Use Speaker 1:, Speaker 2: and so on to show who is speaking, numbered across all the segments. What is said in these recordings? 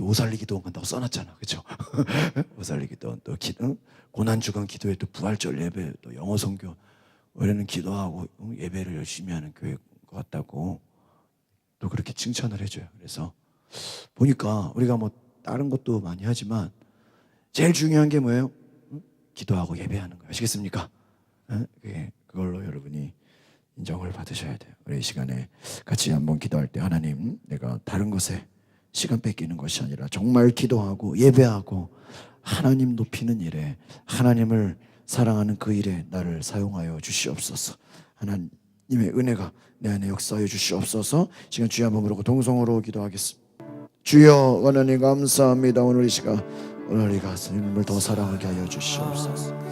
Speaker 1: 또 오살리 기도 한다고 써놨잖아, 그렇죠? 오살리 기도, 또 고난 주간 기도회, 또 부활절 예배, 또 영어 선교, 우리는 기도하고 예배를 열심히 하는 교회 것 같다고 또 그렇게 칭찬을 해줘요. 그래서 보니까 우리가 뭐 다른 것도 많이 하지만 제일 중요한 게 뭐예요? 기도하고 예배하는 거예요. 아시겠습니까? 그걸로 여러분이 인정을 받으셔야 돼요. 우리 이 시간에 같이 한번 기도할 때, 하나님, 내가 다른 것에 시간 뺏기는 것이 아니라 정말 기도하고 예배하고 하나님 높이는 일에, 하나님을 사랑하는 그 일에 나를 사용하여 주시옵소서. 하나님의 은혜가 내 안에 역사하여 주시옵소서. 지금 주여 한번 부르고 동성으로 기도하겠습니다. 주여, 하나님 감사합니다. 오늘 이 시간, 오늘 이 가슴을 더 사랑하게 하여 주시옵소서.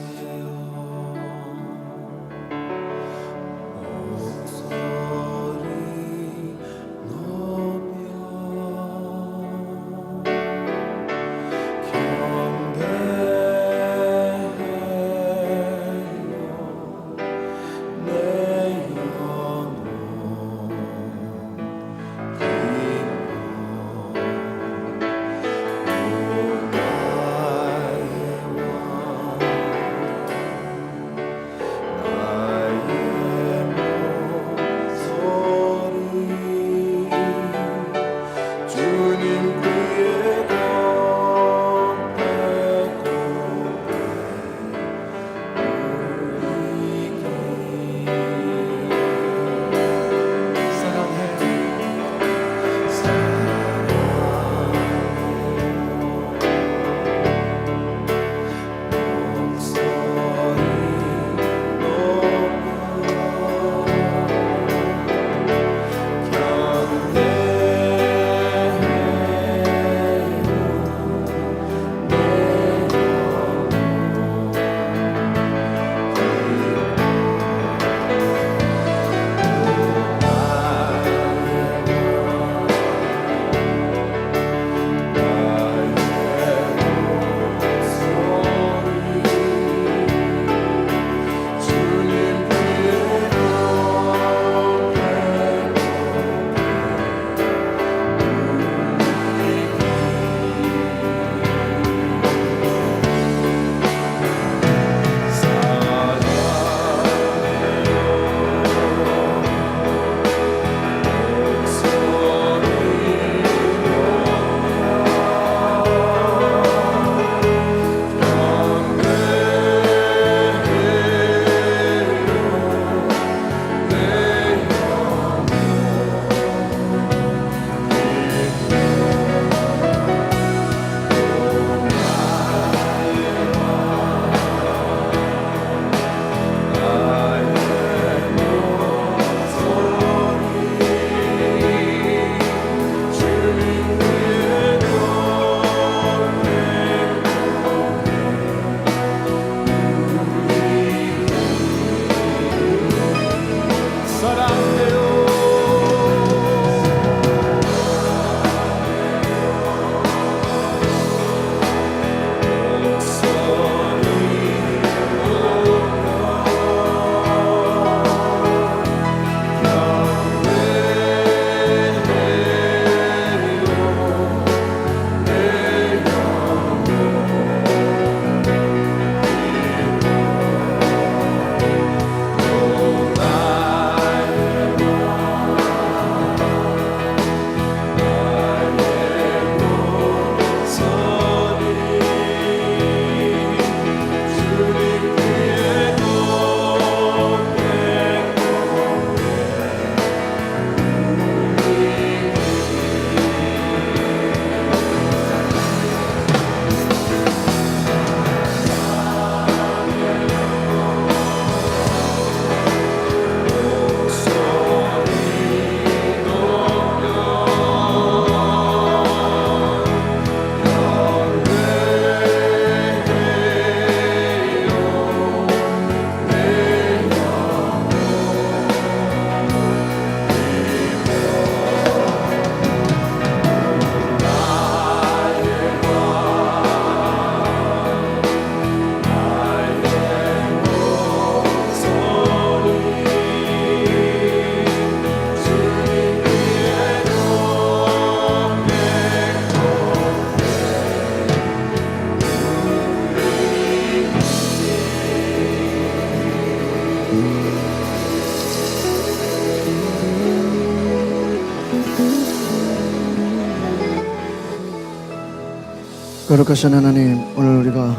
Speaker 1: 거룩하신 하나님, 오늘 우리가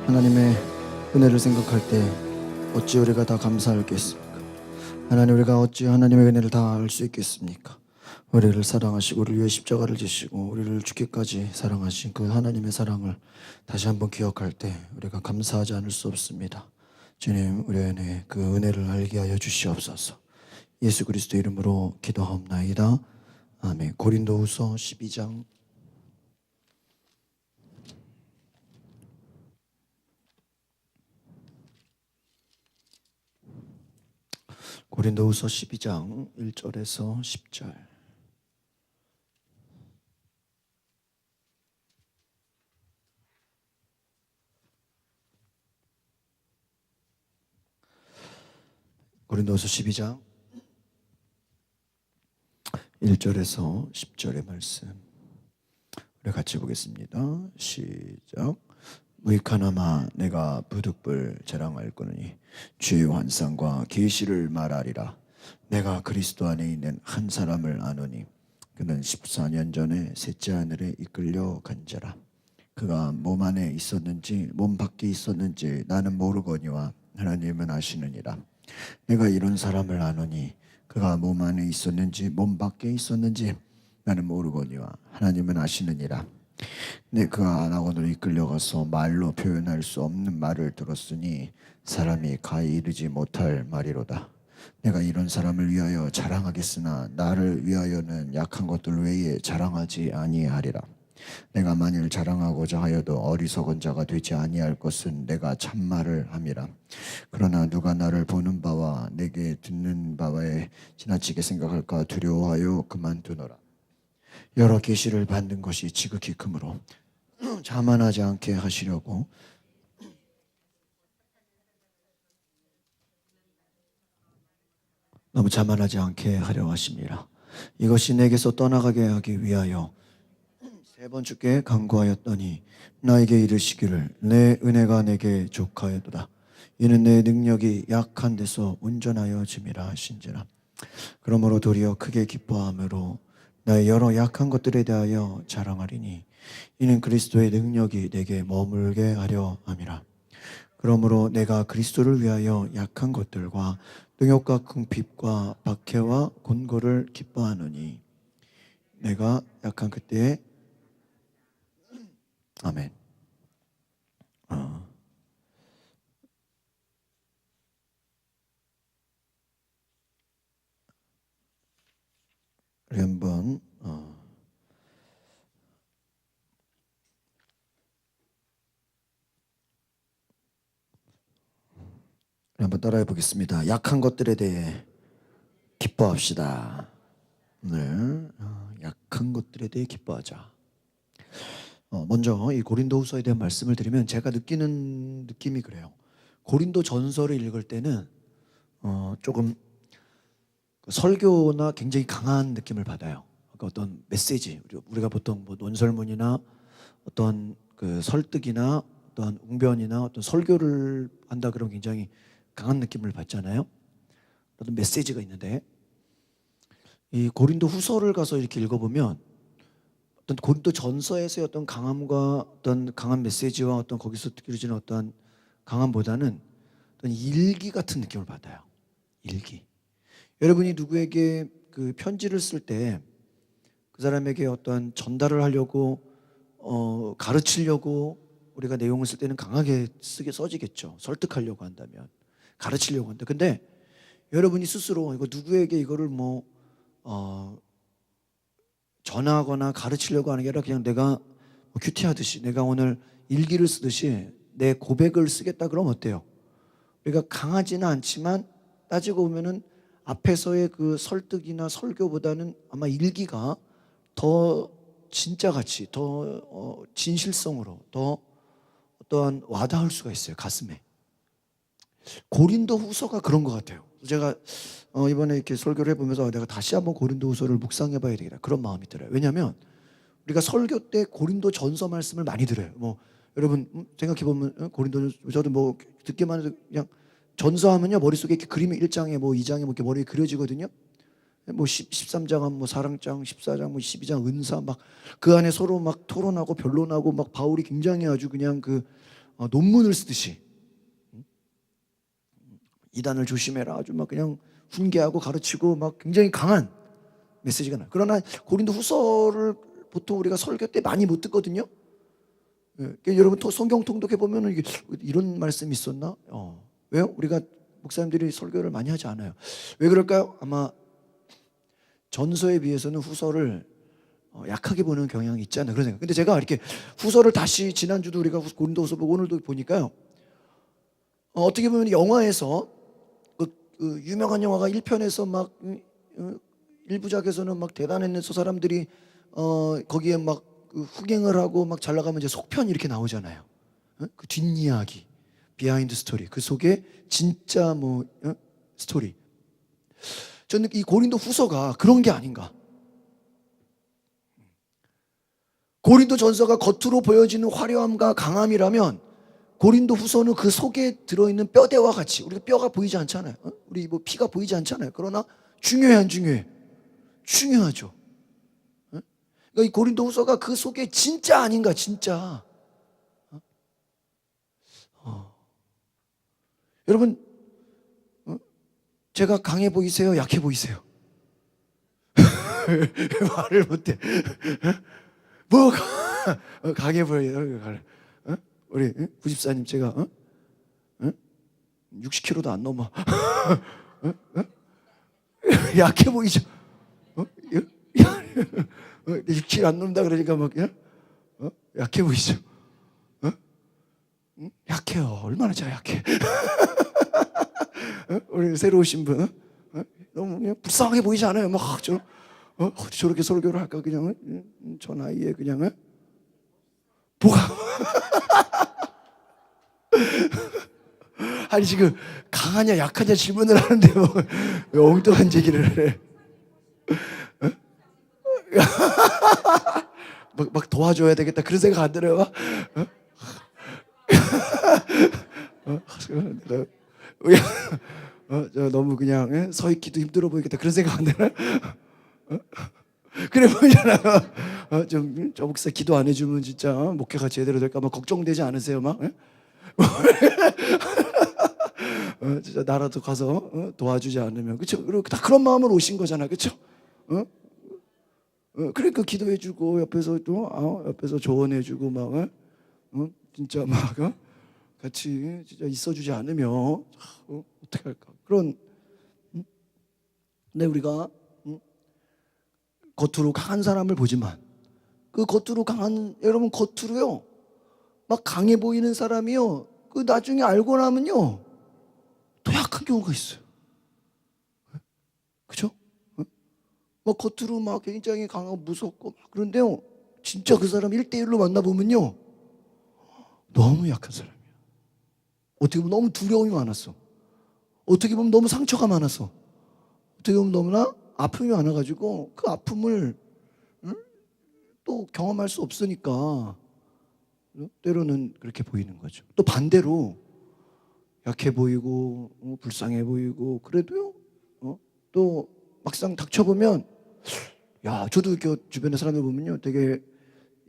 Speaker 1: 하나님의 은혜를 생각할 때 어찌 우리가 다 감사하겠습니까? 하나님, 우리가 어찌 하나님의 은혜를 다 알 수 있겠습니까? 우리를 사랑하시고 우리를 위해 십자가를 지시고 우리를 죽기까지 사랑하신 그 하나님의 사랑을 다시 한번 기억할 때 우리가 감사하지 않을 수 없습니다. 주님, 우리 안에 그 은혜를 알게 하여 주시옵소서. 예수 그리스도 이름으로 기도하옵나이다. 아멘. 고린도후서 12장 고린도후서 12장 1절에서 10절. 고린도후서 12장 1절에서 10절의 말씀 우리 같이 보겠습니다. 시작. 무익하나마 내가 부득불 자랑할 거니 주의 환상과 계시를 말하리라. 내가 그리스도 안에 있는 한 사람을 아노니 그는 14년 전에 셋째 하늘에 이끌려 간 자라. 그가 몸 안에 있었는지 몸 밖에 있었는지 나는 모르거니와 하나님은 아시느니라. 내가 이런 사람을 아노니 그가 몸 안에 있었는지 몸 밖에 있었는지 나는 모르거니와 하나님은 아시느니라. 그가 낙원으로 이끌려가서 말로 표현할 수 없는 말을 들었으니 사람이 가히 이르지 못할 말이로다. 내가 이런 사람을 위하여 자랑하겠으나 나를 위하여는 약한 것들 외에 자랑하지 아니하리라. 내가 만일 자랑하고자 하여도 어리석은 자가 되지 아니할 것은 내가 참말을 함이라. 그러나 누가 나를 보는 바와 내게 듣는 바에 지나치게 생각할까 두려워하여 그만두노라. 여러 계시를 받는 것이 지극히 크므로 자만하지 않게 하시려고 너무 자만하지 않게 하려 하심이라. 이것이 내게서 떠나가게 하기 위하여 세 번 주께 간구하였더니 나에게 이르시기를 내 은혜가 내게 족하였도다. 이는 내 능력이 약한 데서 온전하여 짐이라 하신지라. 그러므로 도리어 크게 기뻐함으로 나의 여러 약한 것들에 대하여 자랑하리니 이는 그리스도의 능력이 내게 머물게 하려 함이라. 그러므로 내가 그리스도를 위하여 약한 것들과 능욕과 궁핍과 박해와 곤고를 기뻐하노니 내가 약한 그때에 아멘. 우리 한번 따라해 보겠습니다. 약한 것들에 대해 기뻐합시다. 네, 약한 것들에 대해 기뻐하자. 먼저 이 고린도후서에 대한 말씀을 드리면 제가 느끼는 느낌이 그래요. 고린도 전서를 읽을 때는 조금 설교나 굉장히 강한 느낌을 받아요. 그러니까 어떤 메시지, 우리가 보통 뭐 논설문이나 어떤 그 설득이나 어떤 웅변이나 어떤 설교를 한다 그러면 굉장히 강한 느낌을 받잖아요. 어떤 메시지가 있는데 이 고린도 후서를 가서 이렇게 읽어보면 어떤 고린도 전서에서의 어떤 강함과 어떤 강한 메시지와 어떤 거기서 느껴지는 어떤 강함보다는 어떤 일기 같은 느낌을 받아요. 일기. 여러분이 누구에게 그 편지를 쓸 때 그 사람에게 어떤 전달을 하려고 가르치려고 우리가 내용을 쓸 때는 강하게 써지겠죠. 설득하려고 한다면 가르치려고 한다. 근데 여러분이 스스로 이거 누구에게 이거를 뭐 전하거나 가르치려고 하는 게 아니라 그냥 내가 뭐 큐티하듯이 내가 오늘 일기를 쓰듯이 내 고백을 쓰겠다 그러면 어때요? 우리가 강하지는 않지만 따지고 보면은 앞에서의 그 설득이나 설교보다는 아마 일기가 더 진짜같이 더 진실성으로 더 어떠한 와닿을 수가 있어요. 가슴에. 고린도 후서가 그런 것 같아요. 제가 이번에 이렇게 설교를 해보면서 내가 다시 한번 고린도 후서를 묵상해봐야 되겠다 그런 마음이 들어요. 왜냐하면 우리가 설교 때 고린도 전서 말씀을 많이 들어요. 뭐 여러분 생각해보면 고린도 저도 뭐 듣기만 해도 그냥 전서하면요 머릿속에 이렇게 그림이 1장에 뭐 2장에 뭐 이렇게 머리에 그려지거든요. 뭐 13장, 뭐 사랑장, 14장, 뭐 12장 은사 막 그 안에 서로 막 토론하고 변론하고 막 바울이 굉장히 아주 그냥 그 논문을 쓰듯이 이단을 조심해라 아주 막 그냥 훈계하고 가르치고 막 굉장히 강한 메시지가 나요. 그러나 고린도 후서를 보통 우리가 설교 때 많이 못 듣거든요. 그러니까 여러분 성경 통독해 보면 이게 이런 말씀이 있었나? 왜요? 우리가 목사님들이 설교를 많이 하지 않아요. 왜 그럴까요? 아마 전서에 비해서는 후서를 약하게 보는 경향이 있지 않나 그런 생각. 근데 제가 이렇게 후서를 다시 지난주도 우리가 고린도후서 보고 오늘도 보니까요. 어떻게 보면 영화에서 그 유명한 영화가 1편에서 막 1부작에서는 막 대단했는데 저 사람들이 거기에 막 그 흥행을 하고 막 잘 나가면 이제 속편 이렇게 나오잖아요. 그 뒷이야기, 비하인드 스토리, 그 속에 진짜 뭐 스토리. 저는 이 고린도 후서가 그런 게 아닌가. 고린도 전서가 겉으로 보여지는 화려함과 강함이라면 고린도 후서는 그 속에 들어있는 뼈대와 같이, 우리가 뼈가 보이지 않잖아요. 우리 뭐 피가 보이지 않잖아요. 그러나 중요해 안 중요해? 중요하죠. 그러니까 이 고린도 후서가 그 속에 진짜 아닌가 진짜. 여러분 제가 강해 보이세요? 약해 보이세요? 말을 못해. 뭐 강해 보여요. 우리 구집사님 제가 60kg도 안 넘어. 약해 보이죠? 6kg 안 넘는다 그러니까 막 약해 보이죠? 약해요. 얼마나 제가 약해. 우리 새로 오신 분 너무 그냥 불쌍하게 보이지 않아요? 막 저렇게 설교를 할까 그냥 저 나이에 그냥 뭐가 아니 지금 강하냐 약하냐 질문을 하는데 뭐 왜 엉뚱한 얘기를 해? 막 도와줘야 되겠다 그런 생각 안 들어요? 저 너무 그냥 서 있기도 힘들어 보이겠다 그런 생각 안 들어요? 그래 보이잖아요. 저 목사 기도 안 해주면 진짜 목회가 제대로 될까 막 걱정되지 않으세요? 막 진짜 나라도 가서 도와주지 않으면 그렇죠? 그리고 다 그런 마음으로 오신 거잖아, 그렇죠? 그러니까 기도해주고 옆에서 또 옆에서 조언해주고 막 진짜 막 같이 진짜 있어주지 않으면 어떻게 할까? 그런 근데 우리가 겉으로 강한 사람을 보지만 그 겉으로 강한 여러분 겉으로요 막 강해 보이는 사람이요 그 나중에 알고 나면요 더 약한 경우가 있어요. 그죠? 막 겉으로 막 굉장히 강하고 무섭고 막 그런데요 진짜 그 사람 1대1로 만나보면요 너무 약한 사람이야. 어떻게 보면 너무 두려움이 많았어. 어떻게 보면 너무 상처가 많았어. 어떻게 보면 너무나 아픔이 많아가지고 그 아픔을 또 경험할 수 없으니까 때로는 그렇게 보이는 거죠. 또 반대로 약해 보이고 불쌍해 보이고 그래도요 또 막상 닥쳐보면 야 저도 이렇게 주변의 사람들 보면요 되게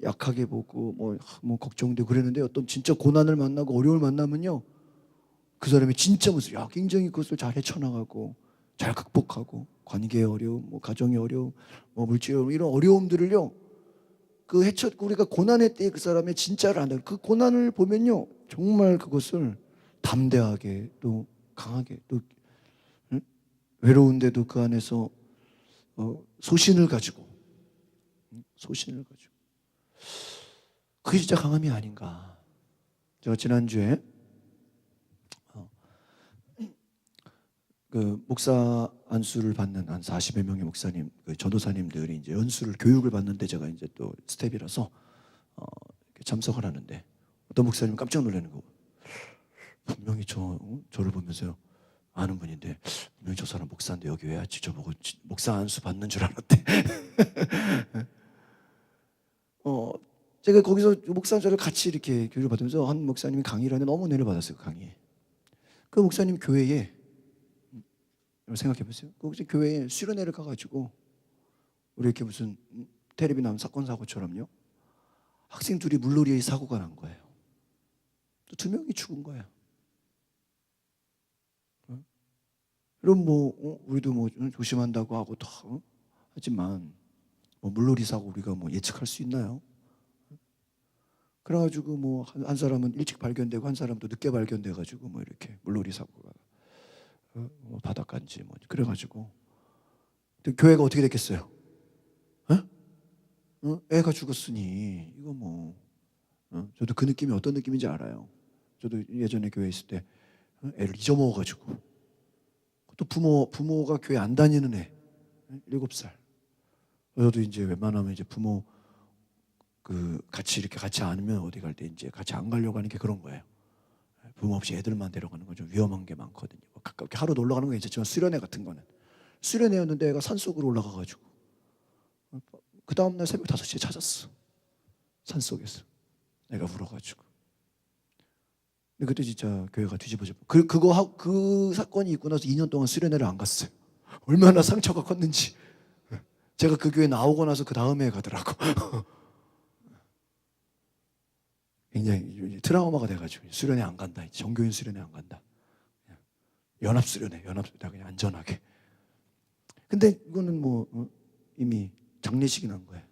Speaker 1: 약하게 보고 뭐 걱정되고 그랬는데 어떤 진짜 고난을 만나고 어려움을 만나면요 그 사람이 진짜 모습 굉장히 그것을 잘 헤쳐나가고 잘 극복하고 관계의 어려움 뭐 가정의 어려움 뭐 물질의 어려움 이런 어려움들을요 우리가 고난의 때에 그 사람의 진짜를 안다. 그 고난을 보면요 정말 그것을 담대하게 또 강하게 또 외로운데도 그 안에서 소신을 가지고 그게 진짜 강함이 아닌가. 제가 지난주에 그 목사 안수를 받는 한 40여 명의 목사님, 그 전도사님들이 이제 연수를 교육을 받는데 제가 이제 또 스텝이라서 참석을 하는데 어떤 목사님 깜짝 놀라는 거. 분명히 저를 보면서요. 아는 분인데 분명히 저 사람 목사인데 여기 왜 왔지? 저보고 목사 안수 받는 줄 알았대. 제가 거기서 목사님들을 같이 이렇게 교육을 받으면서 한 목사님이 강의를 하는데 너무 은혜를 받았어요. 그 강의에. 그 목사님 교회에 생각해 보세요. 그 이제 교회에 수련회를 가가지고 우리 이렇게 무슨 텔레비 나온 사건 사고처럼요. 학생 둘이 물놀이에 사고가 난 거예요. 또 2명이 죽은 거예요. 그럼 뭐 우리도 뭐 조심한다고 하고 더 하지만 뭐 물놀이 사고 우리가 뭐 예측할 수 있나요? 그래가지고 뭐 한 사람은 일찍 발견되고 한 사람도 늦게 발견돼가지고 뭐 이렇게 물놀이 사고가 뭐 바닷가인지 뭐 그래가지고 교회가 어떻게 됐겠어요? 애가 죽었으니 이거 뭐 저도 그 느낌이 어떤 느낌인지 알아요. 저도 예전에 교회 있을 때 애를 잊어먹어가지고 또 부모가 교회 안 다니는 애 7살. 저도 이제 웬만하면 이제 부모 같이 이렇게 같이 않으면 어디 갈 때 이제 같이 안 가려고 하는 게 그런 거예요. 부모 없이 애들만 데려가는 건 좀 위험한 게 많거든요. 가깝게 하루 놀러 가는 건 괜찮지만 수련회 같은 거는 수련회였는데 애가 산속으로 올라가가지고 그 다음날 새벽 5시에 찾았어. 산속에서 애가 울어가지고. 근데 그때 진짜 교회가 뒤집어져. 그 사건이 있고 나서 2년 동안 수련회를 안 갔어요. 얼마나 상처가 컸는지. 제가 그 교회 나오고 나서 그 다음에 가더라고. 굉장히 트라우마가 돼가지고 수련회 안 간다. 정교인 수련회 안 간다. 연합 수련회 그냥 안전하게. 근데 이거는 뭐 이미 장례식이 난 거예요.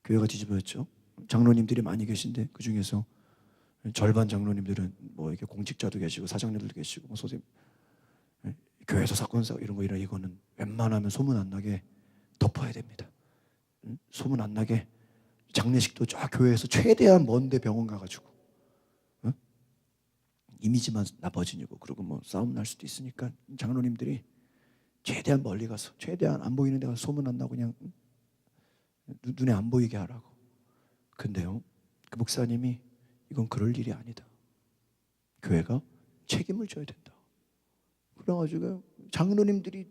Speaker 1: 교회가 뒤집어졌죠. 장로님들이 많이 계신데 그 중에서 절반 장로님들은 뭐 이렇게 공직자도 계시고 사장님들도 계시고 뭐 선생님 교회에서 사건 이런 거 이거는 웬만하면 소문 안 나게 덮어야 됩니다. 소문 안 나게 장례식도 쫙 교회에서 최대한 먼데 병원 가가지고 이미지만 나빠지고 그리고 뭐 싸움 날 수도 있으니까 장로님들이 최대한 멀리 가서 최대한 안 보이는 데 가서 소문 안 나고 그냥 눈에 안 보이게 하라고. 근데요 그 목사님이 이건 그럴 일이 아니다. 교회가 책임을 져야 된다. 그래가지고 장로님들이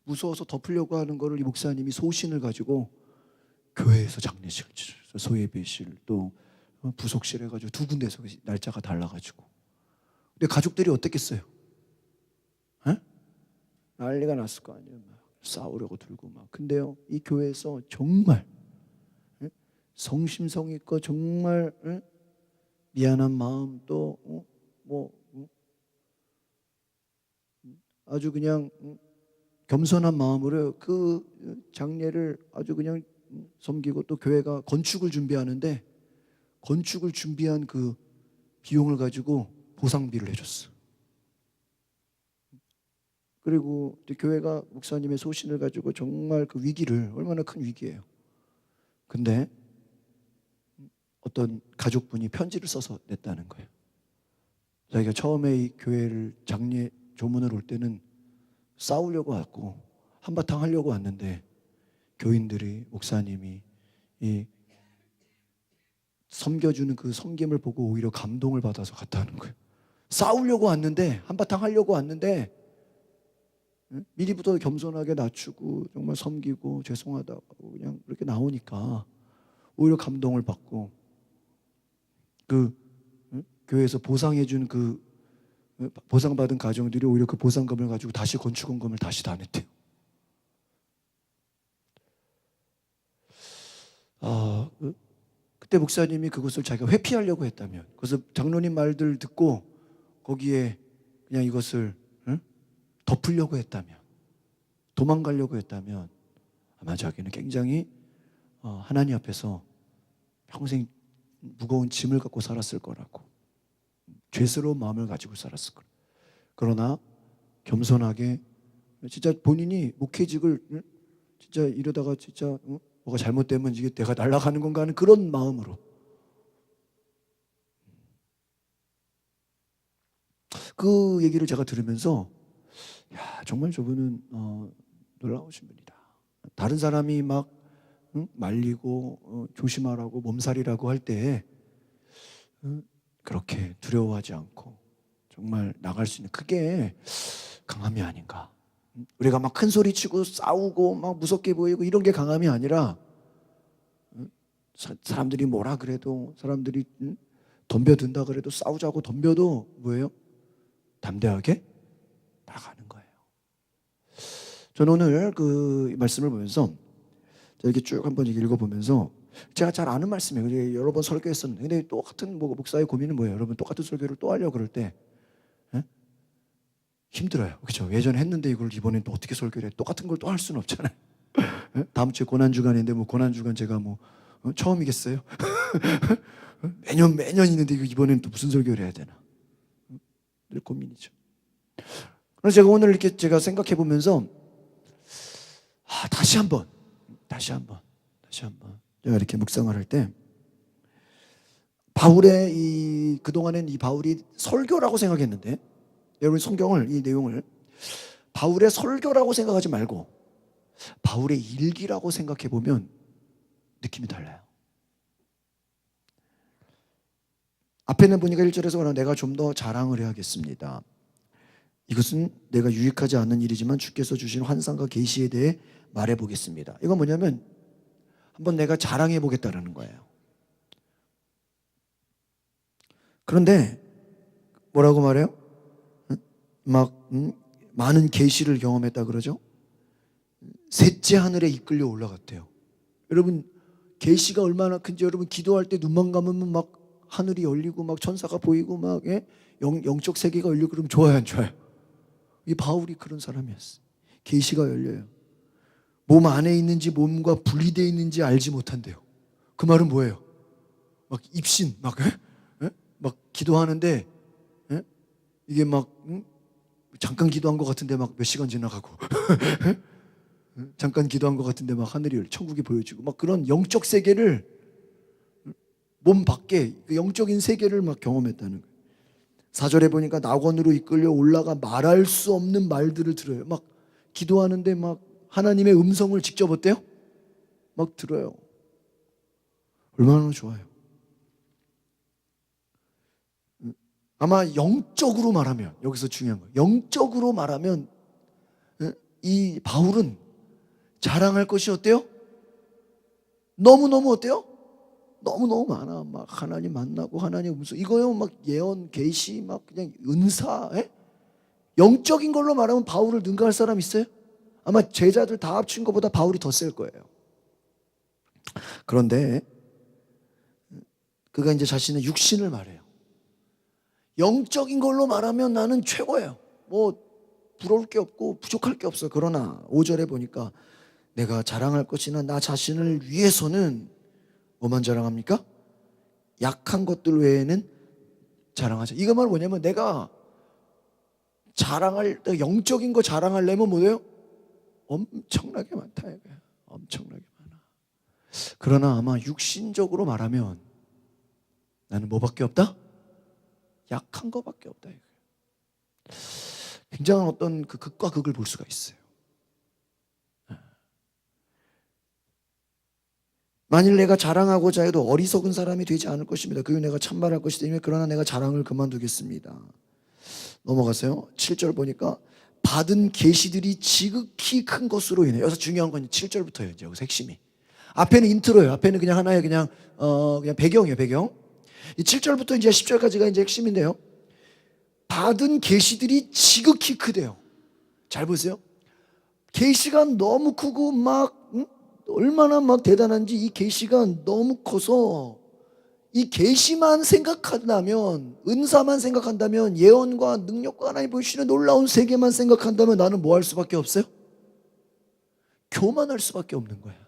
Speaker 1: 무서워서 덮으려고 하는 거를 이 목사님이 소신을 가지고 교회에서 장례식을 치렀어요. 소예배실 또 부속실 해가지고 2군데서 날짜가 달라가지고. 근데 가족들이 어땠겠어요? 에? 난리가 났을 거 아니에요. 막 싸우려고 들고 막. 근데요 이 교회에서 정말 성심성의껏 정말 미안한 마음 또 아주 그냥 겸손한 마음으로 그 장례를 아주 그냥 섬기고 또 교회가 건축을 준비하는데 건축을 준비한 그 비용을 가지고 보상비를 해줬어. 그리고 교회가 목사님의 소신을 가지고 정말 그 위기를 얼마나 큰 위기예요. 근데 어떤 가족분이 편지를 써서 냈다는 거예요. 자기가 처음에 이 교회를 장례 조문을 올 때는 싸우려고 왔고 한바탕 하려고 왔는데 교인들이 목사님이 이 섬겨주는 그 섬김을 보고 오히려 감동을 받아서 갔다는 거예요. 싸우려고 왔는데 한바탕 하려고 왔는데 미리부터 겸손하게 낮추고 정말 섬기고 죄송하다고 그냥 그렇게 나오니까 오히려 감동을 받고 그 교회에서 보상해준 그 보상받은 가정들이 오히려 그 보상금을 가지고 다시 건축원금을 다시 다 냈대요. 그때 목사님이 그것을 자기가 회피하려고 했다면, 그래서 장로님 말들 듣고 거기에 그냥 이것을 덮으려고 했다면, 도망가려고 했다면 아마 자기는 굉장히 하나님 앞에서 평생 무거운 짐을 갖고 살았을 거라고, 죄스러운 마음을 가지고 살았을 거라고. 그러나 겸손하게 진짜 본인이 목회직을 진짜 이러다가 진짜 뭐가 잘못되면 이게 내가 날아가는 건가 하는 그런 마음으로 그 얘기를 제가 들으면서 야 정말 저분은 놀라우신 분이다. 다른 사람이 막 말리고 조심하라고 몸살이라고 할 때 그렇게 두려워하지 않고 정말 나갈 수 있는 그게 강함이 아닌가. 우리가 막 큰 소리 치고 싸우고 막 무섭게 보이고 이런 게 강함이 아니라 사람들이 뭐라 그래도 사람들이 덤벼든다 그래도 싸우자고 덤벼도 뭐예요? 담대하게 나가는 거예요. 저는 오늘 그 말씀을 보면서 이렇게 쭉 한번 읽어보면서 제가 잘 아는 말씀이에요. 여러 번 설교했었는데 근데 똑같은 목사의 고민은 뭐예요? 여러분 똑같은 설교를 또 하려고 그럴 때 힘들어요. 그렇죠? 예전에 했는데 이걸 이번엔 또 어떻게 설교를 해? 똑같은 걸 또 할 수는 없잖아요. 다음 주에 고난주간인데 고난주간 제가 처음이겠어요? 매년 있는데 이번엔 또 무슨 설교를 해야 되나? 늘 고민이죠. 그래서 제가 오늘 이렇게 제가 생각해 보면서 다시 한번 제가 이렇게 묵상을 할 때 바울의 그동안엔 이 바울이 설교라고 생각했는데 여러분 성경을 이 내용을 바울의 설교라고 생각하지 말고 바울의 일기라고 생각해 보면 느낌이 달라요. 앞에는 보니까 1절에서 내가 좀 더 자랑을 해야겠습니다. 이것은 내가 유익하지 않는 일이지만 주께서 주신 환상과 계시에 대해 말해보겠습니다. 이건 뭐냐면 한번 내가 자랑해 보겠다라는 거예요. 그런데 뭐라고 말해요? 많은 계시를 경험했다 그러죠. 셋째 하늘에 이끌려 올라갔대요. 여러분 계시가 얼마나 큰지 여러분 기도할 때 눈만 감으면 막 하늘이 열리고 막 천사가 보이고 막 영적 세계가 열리고 그러면 좋아요 안 좋아요? 이 바울이 그런 사람이었어요. 계시가 열려요. 몸 안에 있는지 몸과 분리되어 있는지 알지 못한대요. 그 말은 뭐예요? 막 입신 막 기도하는데 이게 잠깐 기도한 것 같은데 막 몇 시간 지나가고 잠깐 기도한 것 같은데 막 하늘이 열려 천국이 보여지고 막 그런 영적 세계를 몸 밖에 그 영적인 세계를 막 경험했다는 거예요. 4절에 보니까 낙원으로 이끌려 올라가 말할 수 없는 말들을 들어요. 막 기도하는데 막 하나님의 음성을 직접 어때요? 막 들어요. 얼마나 좋아요. 아마 영적으로 말하면 여기서 중요한 거예요. 영적으로 말하면 이 바울은 자랑할 것이 어때요? 너무너무 어때요? 너무너무 많아. 막 하나님 만나고 하나님 음성 이거요 막 예언 계시 막 그냥 은사 영적인 걸로 말하면 바울을 능가할 사람 있어요? 아마 제자들 다 합친 것보다 바울이 더 셀 거예요. 그런데 그가 이제 자신의 육신을 말해요. 영적인 걸로 말하면 나는 최고예요. 부러울 게 없고 부족할 게 없어요. 그러나 5절에 보니까 내가 자랑할 것이나 나 자신을 위해서는 뭐만 자랑합니까? 약한 것들 외에는 자랑하자. 이거 말 뭐냐면 내가 영적인 거 자랑하려면 뭐예요? 엄청나게 많다 이거야. 엄청나게 많아. 그러나 아마 육신적으로 말하면 나는 뭐밖에 없다? 약한 거밖에 없다 이거예요. 굉장한 어떤 그 극과 극을 볼 수가 있어요. 만일 내가 자랑하고자 해도 어리석은 사람이 되지 않을 것입니다. 그리고 내가 찬말할 것이기 때문에 그러나 내가 자랑을 그만두겠습니다. 넘어가세요. 7절 보니까 받은 계시들이 지극히 큰 것으로 인해 여기서 중요한 건 7절부터예요. 이제 여기서 핵심이. 앞에는 인트로예요. 앞에는 그냥 하나의 그냥 배경이에요. 배경. 이 7절부터 이제 10절까지가 이제 핵심인데요. 받은 계시들이 지극히 크대요. 잘 보세요. 계시가 너무 크고 얼마나 대단한지 이 계시가 너무 커서 이 계시만 생각한다면 은사만 생각한다면 예언과 능력과 하나님 보여주시는 놀라운 세계만 생각한다면 나는 뭐 할 수밖에 없어요? 교만할 수밖에 없는 거예요.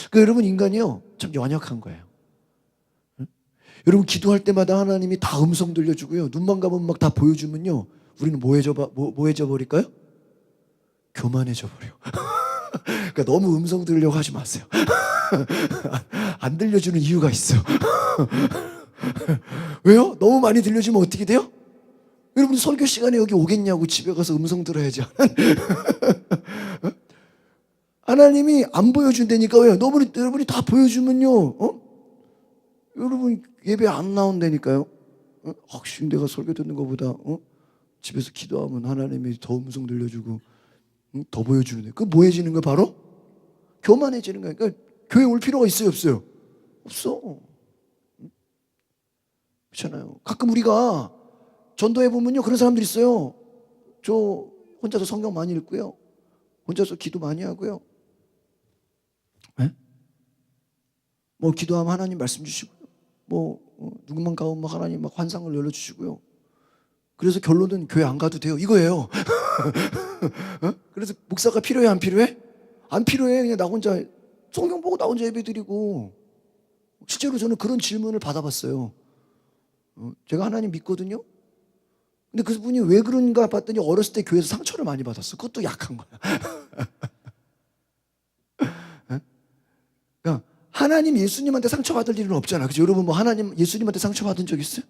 Speaker 1: 그러니까 여러분 인간이요 참 연약한 거예요. 여러분 기도할 때마다 하나님이 다 음성 들려주고요 눈만 감으면 다 보여주면요 우리는 뭐해져 버릴까요? 교만해져 버려. 그러니까 너무 음성 들으려고 하지 마세요. 안 들려주는 이유가 있어. 왜요? 너무 많이 들려주면 어떻게 돼요? 여러분 설교 시간에 여기 오겠냐고 집에 가서 음성 들어야지. 하나님이 안 보여준다니까. 왜요? 여러분이 다 보여주면요 여러분 예배 안 나온다니까요. 확실히 내가 설교 듣는 것보다 집에서 기도하면 하나님이 더 음성 들려주고 더 보여주는데 그 뭐해지는 거야? 바로 교만해지는 거야. 그러니까 교회 올 필요가 있어요 없어요? 없어. 그렇잖아요. 가끔 우리가 전도해 보면요 그런 사람들이 있어요. 저 혼자서 성경 많이 읽고요. 혼자서 기도 많이 하고요. 네? 뭐 기도하면 하나님 말씀 주시고요. 뭐 누구만 가면 막 하나님 막 환상을 열어주시고요. 그래서 결론은 교회 안 가도 돼요. 이거예요. 그래서 목사가 필요해 안 필요해? 안 필요해. 그냥 나 혼자 성경 보고 나 혼자 예배 드리고. 실제로 저는 그런 질문을 받아봤어요. 제가 하나님 믿거든요. 근데 그분이 왜 그런가 봤더니 어렸을 때 교회에서 상처를 많이 받았어. 그것도 약한 거야. 그러니까 하나님 예수님한테 상처받을 일은 없잖아. 그죠? 여러분 뭐 하나님 예수님한테 상처받은 적 있어요?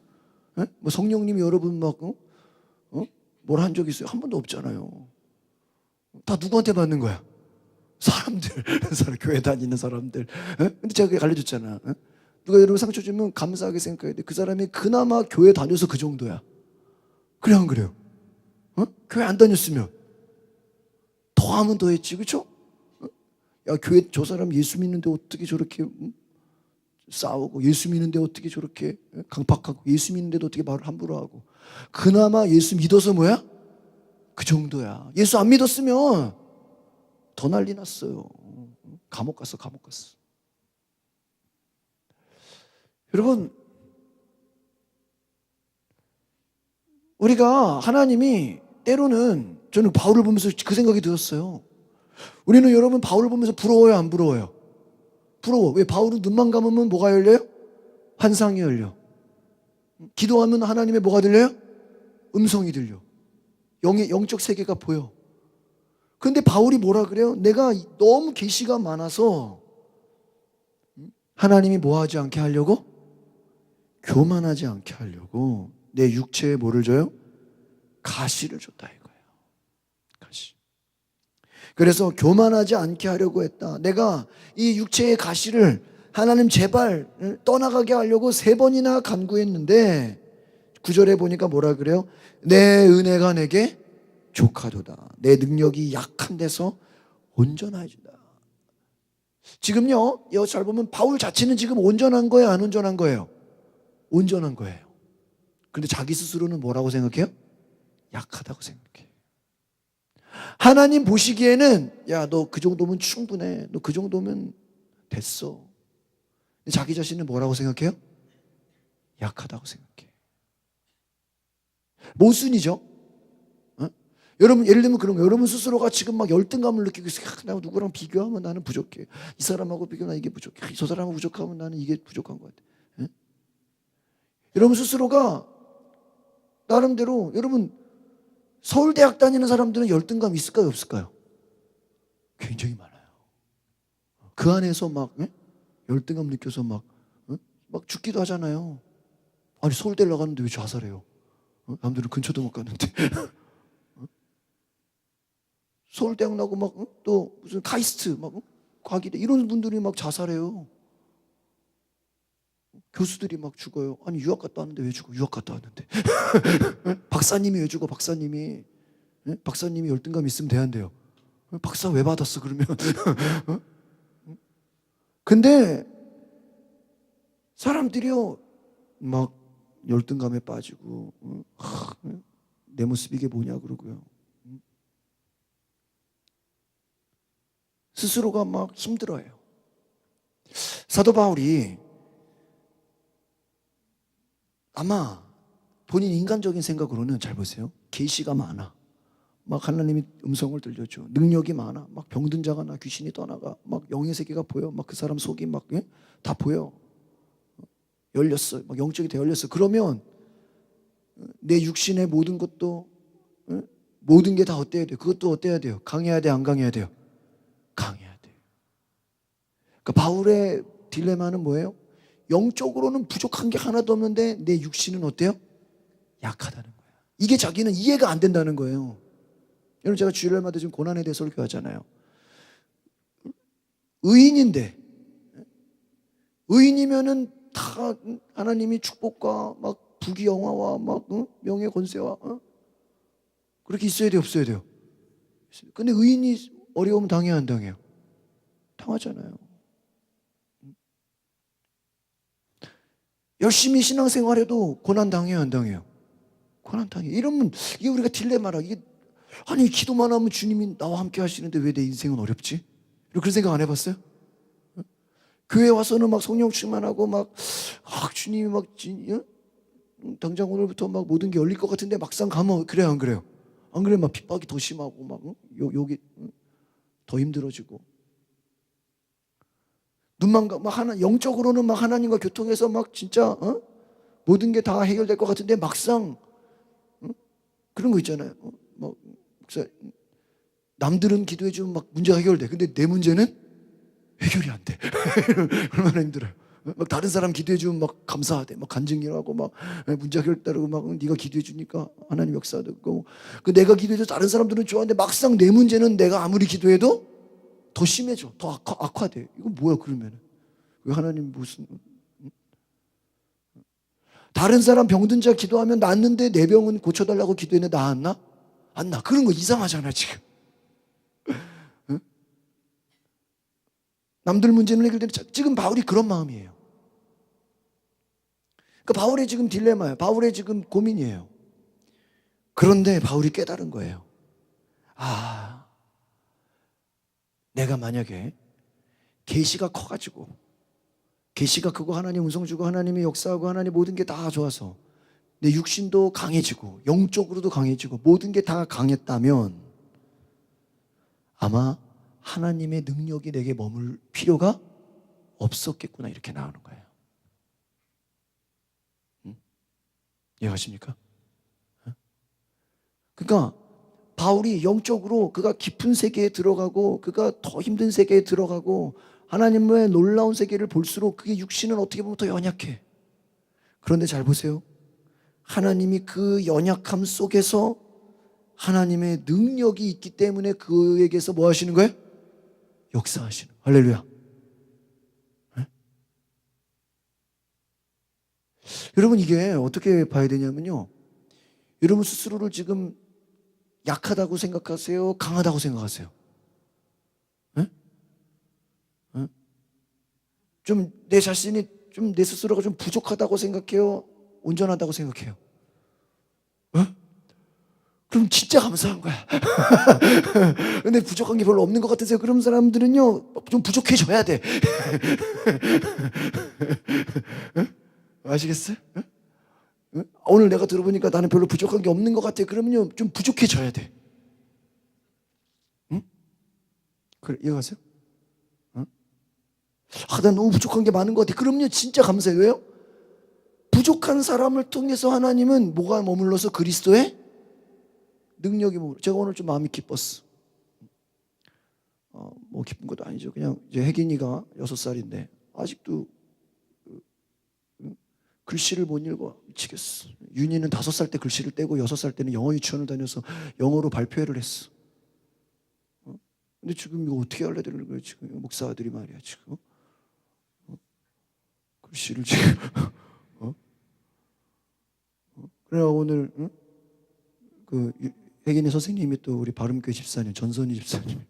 Speaker 1: 뭐 성령님이 여러분 막 뭘 한 적 있어요? 한 번도 없잖아요. 다 누구한테 받는 거야? 사람들, 교회 다니는 사람들. 근데 제가 그게 알려줬잖아. 누가 여러분 상처 주면 감사하게 생각해야 돼. 그 사람이 그나마 교회 다녀서 그 정도야. 그래 안 그래요? 교회 안 다녔으면 더하면 더했지, 그렇죠? 야, 교회 저 사람 예수 믿는데 어떻게 저렇게 싸우고, 예수 믿는데 어떻게 저렇게 강팍하고, 예수 믿는데도 어떻게 말을 함부로 하고. 그나마 예수 믿어서 뭐야? 그 정도야. 예수 안 믿었으면 더 난리 났어요. 감옥 갔어. 여러분, 우리가 하나님이 때로는, 저는 바울을 보면서 그 생각이 들었어요. 우리는 여러분 바울을 보면서 부러워요, 안 부러워요? 부러워. 왜? 바울은 눈만 감으면 뭐가 열려요? 환상이 열려. 기도하면 하나님의 뭐가 들려요? 음성이 들려. 영적 세계가 보여. 그런데 바울이 뭐라 그래요? 내가 너무 계시가 많아서 하나님이 뭐 하지 않게 하려고? 교만하지 않게 하려고 내 육체에 뭐를 줘요? 가시를 줬다 이거예요. 가시. 그래서 교만하지 않게 하려고 했다. 내가 이 육체의 가시를 하나님 제발 떠나가게 하려고 3번이나 간구했는데 9절에 보니까 뭐라 그래요? 내 은혜가 내게 족하도다. 내 능력이 약한 데서 온전해진다. 지금요, 여기 잘 보면 바울 자체는 지금 온전한 거예요, 안 온전한 거예요? 온전한 거예요. 그런데 자기 스스로는 뭐라고 생각해요? 약하다고 생각해요. 하나님 보시기에는 야, 너 그 정도면 충분해. 너 그 정도면 됐어. 자기 자신은 뭐라고 생각해요? 약하다고 생각해요. 모순이죠. 여러분 예를 들면 그런 거예요. 여러분 스스로가 지금 막 열등감을 느끼고 있어요. 나 누구랑 비교하면 나는 부족해. 이 사람하고 비교하면 이게 부족해. 저 사람하고 부족하면 나는 이게 부족한 것 같아. 여러분 스스로가 나름대로, 여러분 서울대학 다니는 사람들은 열등감 있을까요, 없을까요? 굉장히 많아요. 그 안에서 막 열등감 느껴서 막 죽기도 하잖아요. 아니 서울대를 나가는데 왜 자살해요? 남들은 근처도 못 가는데. 서울대학 나고 막 또 무슨 카이스트 막 과기대 이런 분들이 막 자살해요. 교수들이 막 죽어요. 아니 유학 갔다 왔는데 왜 죽어? 유학 갔다 왔는데. 박사님이 왜 죽어? 박사님이 열등감 있으면 돼야 돼요. 박사 왜 받았어 그러면? 근데 사람들이요 막 열등감에 빠지고 내 모습 이게 뭐냐 그러고요. 스스로가 막 힘들어해요. 사도 바울이 아마 본인 인간적인 생각으로는, 잘 보세요, 계시가 많아. 막 하나님이 음성을 들려줘. 능력이 많아. 막 병든 자가 나, 귀신이 떠나가. 막 영의 세계가 보여. 막 그 사람 속이 막 다 보여. 열렸어. 막 영적이 다 열렸어. 그러면 내 육신의 모든 것도, 모든 게 다 어때야 돼요? 그것도 어때야 돼요? 강해야 돼, 안 강해야 돼요? 강해야 돼요. 그러니까 바울의 딜레마는 뭐예요? 영적으로는 부족한 게 하나도 없는데 내 육신은 어때요? 약하다는 거예요. 이게 자기는 이해가 안 된다는 거예요. 여러분 제가 주일날마다 지금 고난에 대해 설교하잖아요. 의인이면은 다 하나님이 축복과 막 부귀영화와 막 명예 권세와 그렇게 있어야 돼요, 없어야 돼요? 근데 의인이 어려우면 당해요, 안 당해요? 당하잖아요. 열심히 신앙생활해도 고난 당해요, 안 당해요? 고난 당해요. 이러면 이게 우리가 딜레마라. 이게 아니 기도만 하면 주님이 나와 함께 하시는데 왜 내 인생은 어렵지? 그런 생각 안 해봤어요? 교회 와서는 막 성령 충만하고 막 주님이 막 당장 오늘부터 막 모든 게 열릴 것 같은데 막상 가면 그래요 안 그래요? 안 그래 막 핍박이 더 심하고 막 여기 더 힘들어지고 눈만 막 하나 영적으로는 막 하나님과 교통해서 막 진짜 모든 게 다 해결될 것 같은데 막상 그런 거 있잖아요. 막 남들은 기도해 주면 막 문제가 해결돼. 근데 내 문제는 해결이 안 돼. 얼마나 힘들어요. 막 다른 사람 기도해 주면 막 감사하대. 막 간증이라고 막 문제 해결되고 막 네가 기도해 주니까 하나님 역사되고 그 내가 기도해도 다른 사람들은 좋아하는데 막상 내 문제는 내가 아무리 기도해도 더 심해져. 더 악화돼. 이거 뭐야 그러면? 왜 하나님 무슨 다른 사람 병든 자 기도하면 낫는데 내 병은 고쳐달라고 기도했는데 나았나? 안 나. 그런 거 이상하잖아 지금. 응? 남들 문제는 해결되는 지금 바울이 그런 마음이에요. 그러니까 바울의 지금 딜레마예요. 바울의 지금 고민이에요. 그런데 바울이 깨달은 거예요. 내가 만약에 계시가 커가지고 계시가 크고 하나님 음성 주고 하나님이 역사하고 하나님 모든 게 다 좋아서 내 육신도 강해지고 영적으로도 강해지고 모든 게 다 강했다면 아마 하나님의 능력이 내게 머물 필요가 없었겠구나 이렇게 나오는 거예요. 이해하십니까? 그러니까 바울이 영적으로 그가 깊은 세계에 들어가고 그가 더 힘든 세계에 들어가고 하나님의 놀라운 세계를 볼수록 그게 육신은 어떻게 보면 더 연약해. 그런데 잘 보세요. 하나님이 그 연약함 속에서 하나님의 능력이 있기 때문에 그에게서 뭐 하시는 거예요? 역사하시는. 할렐루야. 네? 여러분 이게 어떻게 봐야 되냐면요. 여러분 스스로를 지금 약하다고 생각하세요? 강하다고 생각하세요? 네? 네? 좀 내 자신이 좀 내 스스로가 좀 부족하다고 생각해요? 온전하다고 생각해요? 그럼 진짜 감사한 거야. 근데 부족한 게 별로 없는 것 같으세요? 그런 사람들은요, 좀 부족해져야 돼. 아시겠어요? 오늘 내가 들어보니까 나는 별로 부족한 게 없는 것 같아. 그러면요, 좀 부족해져야 돼. 응? 그래, 이해가세요? 응? 난 너무 부족한 게 많은 것 같아. 그럼요, 진짜 감사해요. 왜요? 부족한 사람을 통해서 하나님은 뭐가 머물러서 그리스도의 능력이 머물러. 제가 오늘 좀 마음이 기뻤어. 뭐 기쁜 것도 아니죠. 그냥 이제 혜긴이가 6살인데 아직도 글씨를 못 읽어. 미치겠어. 윤희는 5살 때 글씨를 떼고 6살 때는 영어 유치원을 다녀서 영어로 발표회를 했어. 근데 지금 이거 어떻게 할래 되는 거야 지금 목사들이 말이야 지금. 글씨를 지금 그래 오늘 그 혜긴이 선생님이 또 우리 바름교회 집사님 전선희 집사님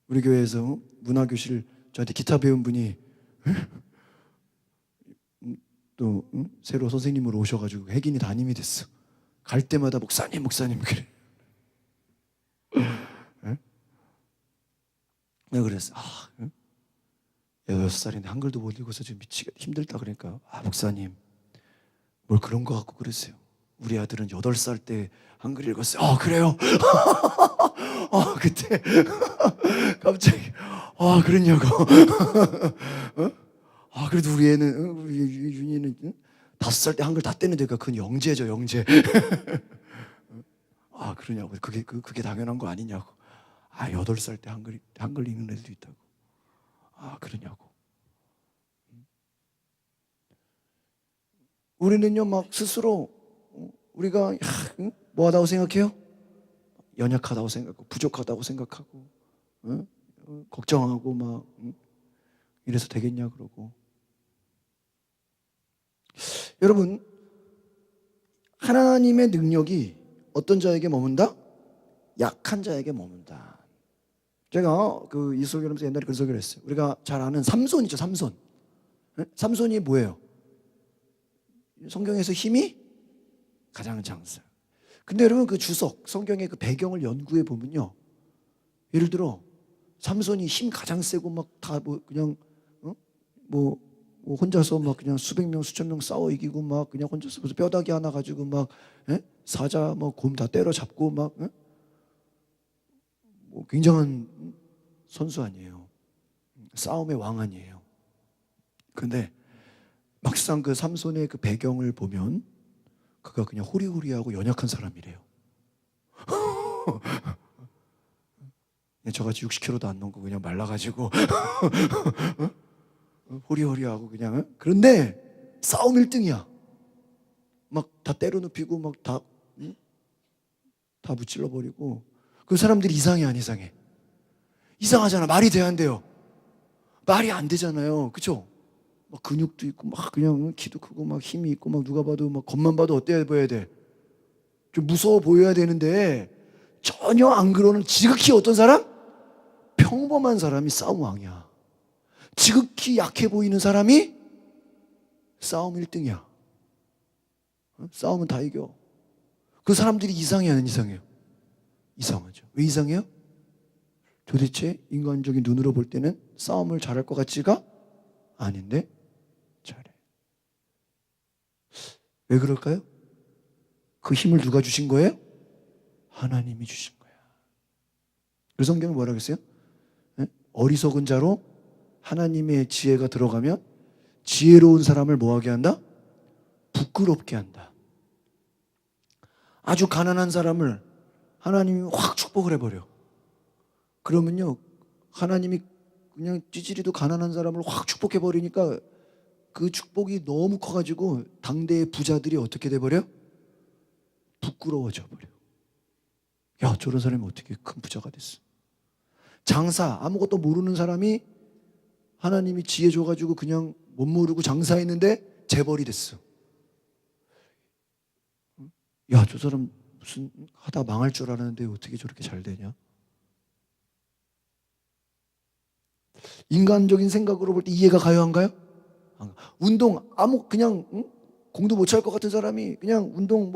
Speaker 1: 우리 교회에서 문화교실 저한테 기타 배운 분이 또 새로 선생님으로 오셔가지고 혜긴이 담임이 됐어. 갈 때마다 목사님 그래. 내가 그랬어. 6살인데 한글도 못 읽어서 지금 미치겠다 힘들다 그러니까 목사님 뭘 그런 거 갖고 그러세요. 우리 아들은 8살 때 한글 읽었어요. 그래요? 그때 갑자기 그랬냐고. 그래도 우리 애는 우리 윤희는 5살 때 한글 다 떼는데 그건 영재죠 영재. 그러냐고. 그게 당연한 거 아니냐고. 8살 때 한글 읽는 애들도 있다고. 그러냐고. 우리는요 막 스스로 우리가 뭐하다고 생각해요? 연약하다고 생각하고 부족하다고 생각하고 걱정하고 막 이래서 되겠냐 그러고. 여러분 하나님의 능력이 어떤 자에게 머문다? 약한 자에게 머문다. 제가 그 이소결하면서 옛날에 그런 소개를 했어요. 우리가 잘 아는 삼손이죠. 삼손. 삼손이 뭐예요? 성경에서 힘이 가장 장사. 근데 여러분 그 주석, 성경의 그 배경을 연구해 보면요, 예를 들어 삼손이 힘 가장 세고 막 다 뭐 그냥 뭐 혼자서 막 그냥 수백 명 수천 명 싸워 이기고 막 그냥 혼자서 무슨 뼈다귀 하나 가지고 막 사자 뭐 곰 다 때려잡고 막 뭐 굉장한 선수 아니에요. 싸움의 왕 아니에요. 근데 막상 그 삼손의 그 배경을 보면 그가 그냥 호리호리하고 연약한 사람이래요. 저같이 60kg도 안 넘고 그냥 말라가지고 호리호리하고 그냥. 그런데 싸움 1등이야. 막 다 때려눕히고 막 다 무찔러버리고. 그 사람들이 이상해 안 이상해? 이상하잖아. 말이 돼야 안 돼요? 말이 안 되잖아요. 그쵸? 막 근육도 있고 막 그냥 키도 크고 막 힘이 있고 막 누가 봐도 막 겉만 봐도 어때야 보여야 돼? 좀 무서워 보여야 되는데 전혀 안 그러는 지극히 어떤 사람? 평범한 사람이 싸움 왕이야. 지극히 약해 보이는 사람이 싸움 1등이야. 싸움은 다 이겨. 그 사람들이 이상해 안 이상해요? 이상하죠. 왜 이상해요? 도대체 인간적인 눈으로 볼 때는 싸움을 잘할 것 같지가 아닌데 잘해. 왜 그럴까요? 그 힘을 누가 주신 거예요? 하나님이 주신 거야. 그래서 성경은 뭐라고 했어요? 어리석은 자로 하나님의 지혜가 들어가면 지혜로운 사람을 뭐하게 한다? 부끄럽게 한다. 아주 가난한 사람을 하나님이 확 축복을 해버려. 그러면요, 하나님이 그냥 찌질이도 가난한 사람을 확 축복해버리니까 그 축복이 너무 커가지고 당대의 부자들이 어떻게 돼버려? 부끄러워져 버려. 야, 저런 사람이 어떻게 큰 부자가 됐어? 장사, 아무것도 모르는 사람이 하나님이 지혜 줘가지고 그냥 못 모르고 장사했는데 재벌이 됐어. 야, 저 사람 무슨 하다 망할 줄 알았는데 어떻게 저렇게 잘 되냐? 인간적인 생각으로 볼 때 이해가 가요, 안 가요? 운동 그냥 공도 못 찰 것 같은 사람이 그냥 운동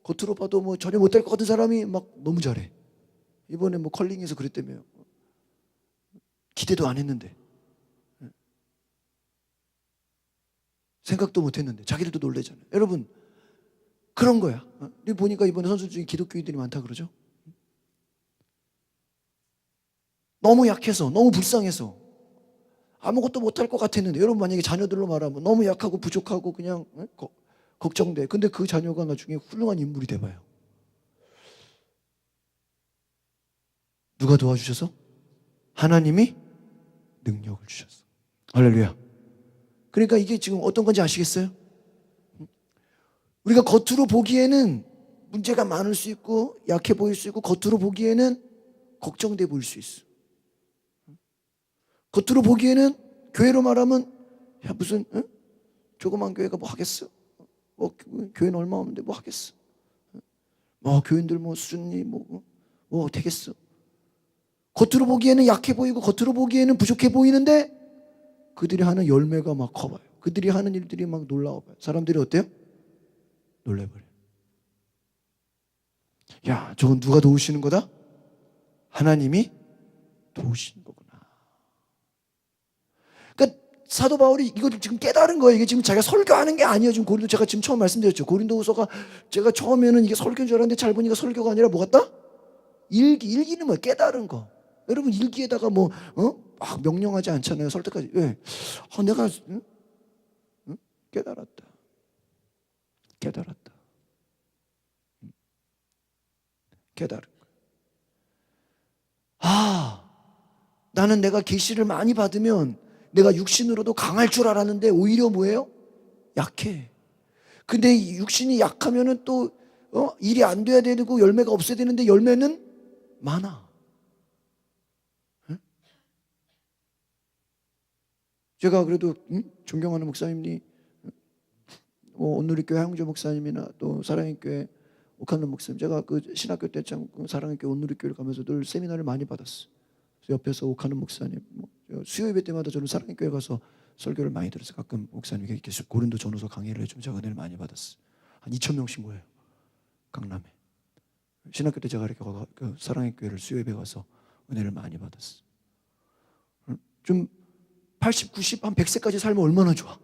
Speaker 1: 겉으로 봐도 뭐 전혀 못할 것 같은 사람이 막 너무 잘해. 이번에 뭐 컬링에서 그랬다며요. 기대도 안 했는데, 생각도 못 했는데 자기들도 놀래잖아요. 여러분, 그런 거야. 보니까 이번에 선수 중에 기독교인들이 많다 그러죠. 너무 약해서, 너무 불쌍해서 아무것도 못할 것 같았는데, 여러분 만약에 자녀들로 말하면 너무 약하고 부족하고 그냥 걱정돼. 근데 그 자녀가 나중에 훌륭한 인물이 돼봐요. 누가 도와주셔서? 하나님이 능력을 주셨어. 할렐루야. 그러니까 이게 지금 어떤 건지 아시겠어요? 우리가 겉으로 보기에는 문제가 많을 수 있고 약해 보일 수 있고 겉으로 보기에는 걱정돼 보일 수 있어. 겉으로 보기에는 교회로 말하면 야 무슨 조그만 교회가 뭐 하겠어? 교회는 얼마 없는데 뭐 하겠어? 교인들 뭐 수준이 뭐 되겠어? 겉으로 보기에는 약해 보이고 겉으로 보기에는 부족해 보이는데 그들이 하는 열매가 막 커봐요. 그들이 하는 일들이 막 놀라워봐요. 사람들이 어때요? 놀래버려요. 야, 저건 누가 도우시는 거다? 하나님이 도우시는 거구나. 그러니까 사도 바울이 이걸 지금 깨달은 거예요. 이게 지금 자기가 설교하는 게 아니에요. 지금 고린도, 제가 지금 처음 말씀드렸죠. 고린도후서가 제가 처음에는 이게 설교인 줄 알았는데 잘 보니까 설교가 아니라 뭐 같다? 일기는 뭐예요? 깨달은 거. 여러분 일기에다가 막 명령하지 않잖아요. 설득하지. 왜? 내가 깨달았다. 깨달은 거야. 나는 내가 계시를 많이 받으면 내가 육신으로도 강할 줄 알았는데 오히려 뭐예요? 약해. 근데 육신이 약하면은 또 일이 안 돼야 되고 열매가 없어야 되는데 열매는 많아. 제가 그래도 존경하는 목사님이 온누리교회 하영조 목사님이나 또 사랑의 교회 옥한는 목사님, 제가 그 신학교 때 참 사랑의 교회 온누리교회를 가면서 늘 세미나를 많이 받았어요. 옆에서 옥하는 목사님, 수요 예배 때마다 저는 사랑의 교회 가서 설교를 많이 들었어요. 가끔 목사님이 계속 고린도 전후서 강의를 해주면 제가 은혜를 많이 받았어요. 한 2,000명씩 모여요. 강남에. 신학교 때 제가 이렇게 그 사랑의 교회를 수요예배 가서 은혜를 많이 받았어. 좀 80, 90, 한 100세까지 살면 얼마나 좋아.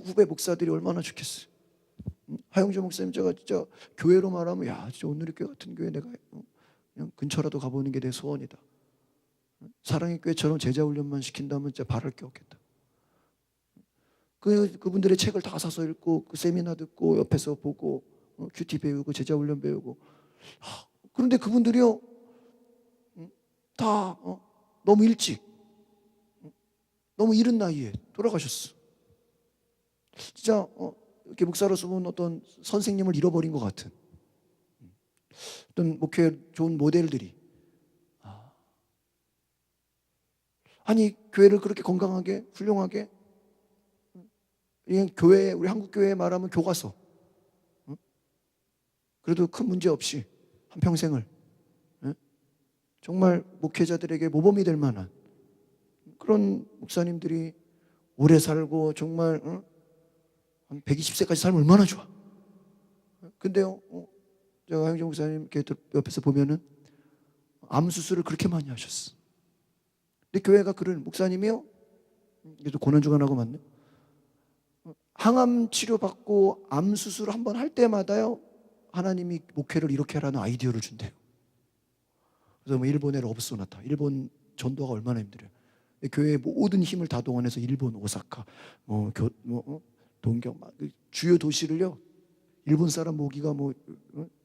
Speaker 1: 후배 목사들이 얼마나 좋겠어. 하영주 목사님, 제가 진짜 교회로 말하면 야 진짜 오늘의 교회 같은 교회 내가 그냥 근처라도 가보는 게 내 소원이다. 사랑의 교회처럼 제자 훈련만 시킨다면 진짜 바랄 게 없겠다. 그분들의 책을 다 사서 읽고 그 세미나 듣고 옆에서 보고 큐티 배우고 제자 훈련 배우고. 그런데 그분들이요 다 너무 일찍 너무 이른 나이에 돌아가셨어. 진짜 이렇게 목사로서 본 어떤 선생님을 잃어버린 것 같은 어떤 목회 좋은 모델들이. 아니 교회를 그렇게 건강하게 훌륭하게, 교회, 우리 한국 교회 말하면 교과서, 그래도 큰 문제 없이 한평생을 정말 목회자들에게 모범이 될 만한 그런 목사님들이 오래 살고 정말 한 120세까지 살면 얼마나 좋아. 근데요 제가 하영정 목사님 옆에서 보면은 암 수술을 그렇게 많이 하셨어. 근데 교회가 그런 목사님이요, 이게 고난주간하고 맞네, 항암 치료받고 암 수술 한번 할 때마다요 하나님이 목회를 이렇게 하라는 아이디어를 준대요. 그래서 뭐 일본의 러브소나타, 일본 전도가 얼마나 힘들어요. 교회의 모든 힘을 다 동원해서 일본 오사카, 동경, 주요 도시를요 일본 사람 모기가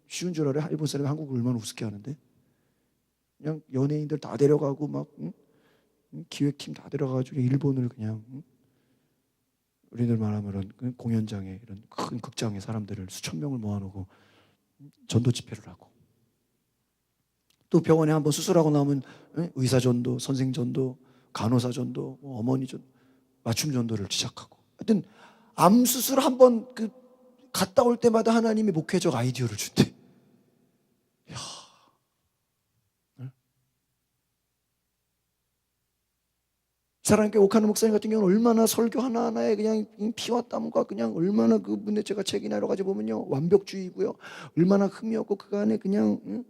Speaker 1: 쉬운 줄 알아요? 일본 사람이 한국을 얼마나 우습게 하는데. 그냥 연예인들 다 데려가고 막 기획팀 다 데려가가지고 일본을 그냥 우리들 말하면 공연장에, 이런 큰 극장에 사람들을 수천 명을 모아놓고 전도 집회를 하고, 또 병원에 한번 수술하고 나오면 의사 전도, 선생 전도, 간호사 전도, 어머니 전도, 맞춤 전도를 시작하고. 하여튼 암 수술 한번 갔다 올 때마다 하나님이 목회적 아이디어를 준대. 이야. 사랑교회 옥하는 목사님 같은 경우는 얼마나 설교 하나하나에 그냥 피와 땀과 그냥 얼마나 그분의 제가 책이나 여러 가지 보면요 완벽주의고요, 얼마나 흠이 없고 그 안에 그냥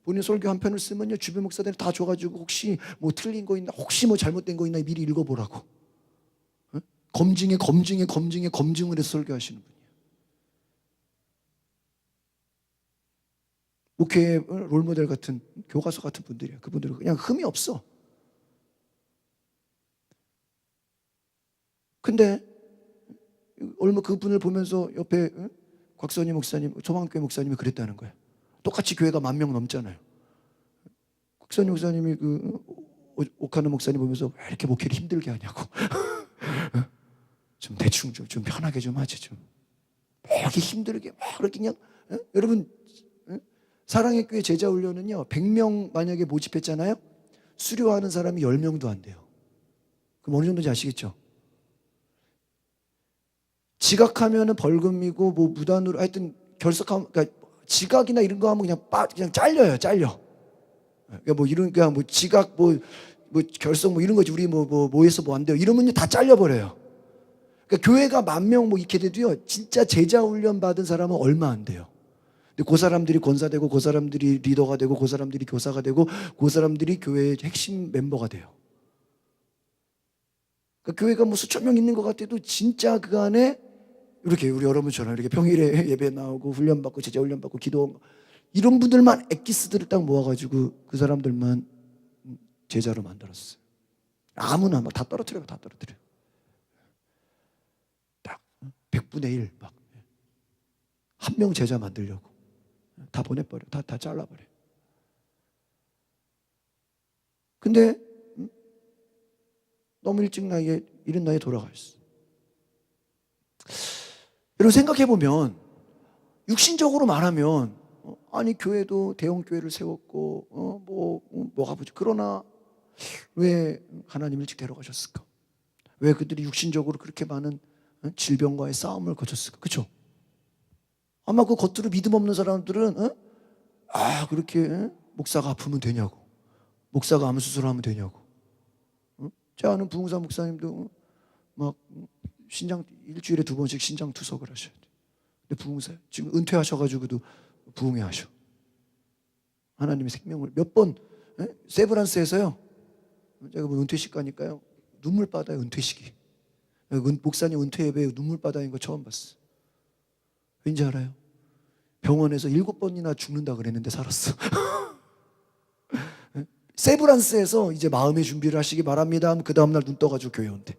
Speaker 1: 본인 설교 한 편을 쓰면요 주변 목사들이 다 줘가지고 혹시 뭐 틀린 거 있나, 혹시 뭐 잘못된 거 있나 미리 읽어보라고 검증을 해서 설교하시는 분이에요. 목회의 롤모델 같은, 교과서 같은 분들이에요. 그분들은 그냥 흠이 없어. 근데 얼마 그분을 보면서 옆에 곽선희 목사님, 조망교회 목사님이 그랬다는 거예요. 똑같이 교회가 10,000명 넘잖아요. 곽선희 목사님이 옥하는 목사님 보면서 왜 이렇게 목회를 힘들게 하냐고. 좀 대충 좀 편하게 좀 하지, 좀 이렇게 힘들게 막 그렇게 그냥. 여러분 사랑의 교회 제자 훈련은요 100명 만약에 모집했잖아요, 수료하는 사람이 10명도 안 돼요. 그럼 어느 정도인지 아시겠죠? 지각하면은 벌금이고 뭐 무단으로 하여튼 결석하면, 그러니까 지각이나 이런 거 하면 그냥 잘려요, 잘려. 그러니까 뭐 이런, 그냥 뭐 지각 뭐 결석 뭐 이런 거지. 우리 뭐해서 뭐 안 돼요 이러면 다 잘려버려요. 그러니까 교회가 10,000명 뭐 이렇게 돼도요 진짜 제자 훈련 받은 사람은 얼마 안 돼요. 근데 그 사람들이 권사되고, 그 사람들이 리더가 되고, 그 사람들이 교사가 되고, 그 사람들이 교회의 핵심 멤버가 돼요. 그러니까 교회가 뭐 수천 명 있는 것 같아도 진짜 그 안에 이렇게 우리 여러분처럼 이렇게 평일에 예배 나오고 훈련받고 제자 훈련받고 기도, 이런 분들만 엑기스들을 딱 모아가지고 그 사람들만 제자로 만들었어요. 아무나 막 다 떨어뜨려요. 다 떨어뜨려요. 딱 100분의 1 막 한 명 제자 만들려고 다 보내버려. 다 잘라버려. 근데 너무 이른 나이에 돌아가셨어. 여러분 생각해보면 육신적으로 말하면 아니 교회도 대형 교회를 세웠고 뭐가 보지. 그러나 왜 하나님 일찍 데려가셨을까? 왜 그들이 육신적으로 그렇게 많은 질병과의 싸움을 거쳤을까? 그렇죠? 아마 그 겉으로 믿음 없는 사람들은 그렇게 목사가 아프면 되냐고, 목사가 암 수술하면 되냐고. 제가 아는 부흥사 목사님도 막 신장 일주일에 2번씩 신장 투석을 하셔야 돼. 근데 부흥사예요. 지금 은퇴하셔가지고도 부흥회하셔. 하나님의 생명을 몇 번, 세브란스에서요. 제가 뭐 은퇴식 가니까요. 눈물바다에 은퇴식이. 목사님 은퇴 예배에 눈물바다인 거 처음 봤어. 왠지 알아요? 병원에서 7번이나 죽는다 그랬는데 살았어. 세브란스에서 이제 마음의 준비를 하시기 바랍니다. 그 다음날 눈 떠가지고 교회 온대.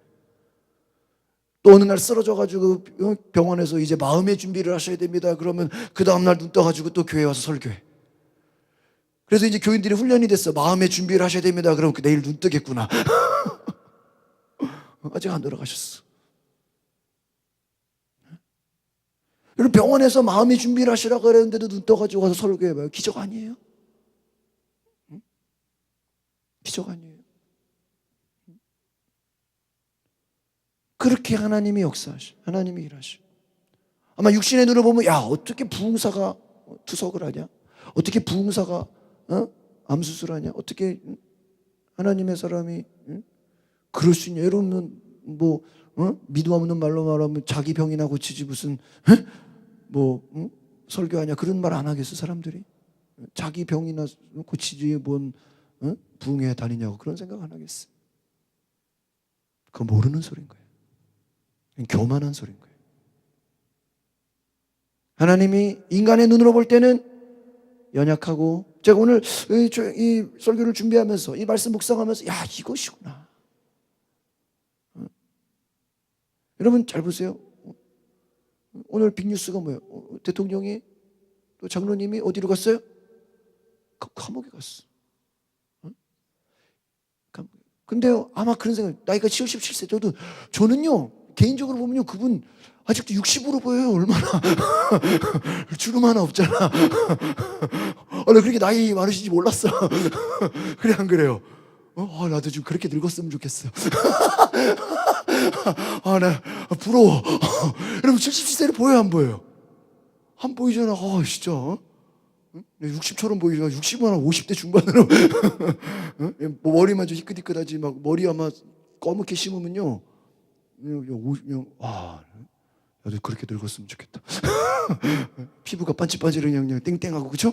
Speaker 1: 또 어느 날 쓰러져가지고 병원에서 이제 마음의 준비를 하셔야 됩니다. 그러면 그 다음날 눈 떠가지고 또 교회 와서 설교해. 그래서 이제 교인들이 훈련이 됐어. 마음의 준비를 하셔야 됩니다. 그럼 내일 눈 뜨겠구나. 아직 안 돌아가셨어. 여러분 병원에서 마음의 준비를 하시라고 그랬는데도 눈 떠가지고 와서 설교해봐요. 기적 아니에요? 기적 아니에요? 그렇게 하나님이 역사하셔. 하나님이 일하셔. 아마 육신의 눈을 보면 야 어떻게 부흥사가 투석을 하냐? 어떻게 부흥사가 암수술하냐? 어떻게 하나님의 사람이 그럴 수 있냐? 여러분 뭐 믿음 없는 말로 말하면 자기 병이나 고치지 무슨 설교하냐? 그런 말 안 하겠어 사람들이? 자기 병이나 고치지 뭔 부흥회 다니냐고 그런 생각 안 하겠어. 그거 모르는 소린 거예요. 교만한 소린 거예요. 하나님이 인간의 눈으로 볼 때는 연약하고, 제가 오늘 이 설교를 준비하면서 이 말씀 묵상하면서 야 이것이구나. 여러분 잘 보세요. 오늘 빅뉴스가 뭐예요? 대통령이 또 장로님이 어디로 갔어요? 감옥에 갔어. 근데요 아마 그런 생각, 나이가 77세 저는요 개인적으로 보면요 그분 아직도 60으로 보여요. 얼마나 주름 하나 없잖아. 원래 그렇게 나이 많으신지 몰랐어. 그래 안 그래요? 나도 좀 그렇게 늙었으면 좋겠어. 나 부러워. 여러분 77세를 보여요 안 보여요? 안 보이잖아. 진짜 60처럼 보이죠. 60은 한 50대 중반으로. 뭐 머리만 좀 희끗희끗하지 막 머리 아마 검게 심으면요 나도 그렇게 늙었으면 좋겠다. 피부가 반질반질한 그냥 땡땡하고 그쵸?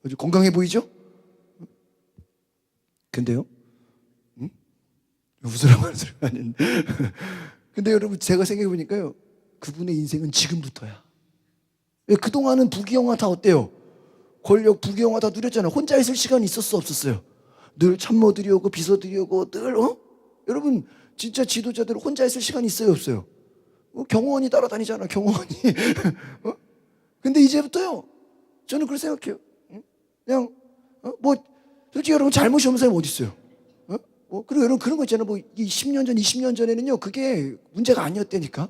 Speaker 1: 아주 건강해 보이죠? 근데요? 웃으라고 하는 소리가 아닌데. 근데 여러분 제가 생각해 보니까요 그분의 인생은 지금부터야. 그동안은 부귀영화 다 어때요? 권력 부귀영화 다 누렸잖아요. 혼자 있을 시간이 있었어 없었어요? 늘 참모들이 오고 비서들이 오고 늘 여러분 진짜 지도자들 혼자 있을 시간이 있어요 없어요? 경호원이 따라다니잖아 경호원이. 근데 이제부터요 저는 그렇게 생각해요. 그냥 솔직히 여러분 잘못이 없는 사람이 어디 있어요? 그리고 여러분 그런 거 있잖아요. 10년 전 20년 전에는요 그게 문제가 아니었다니까.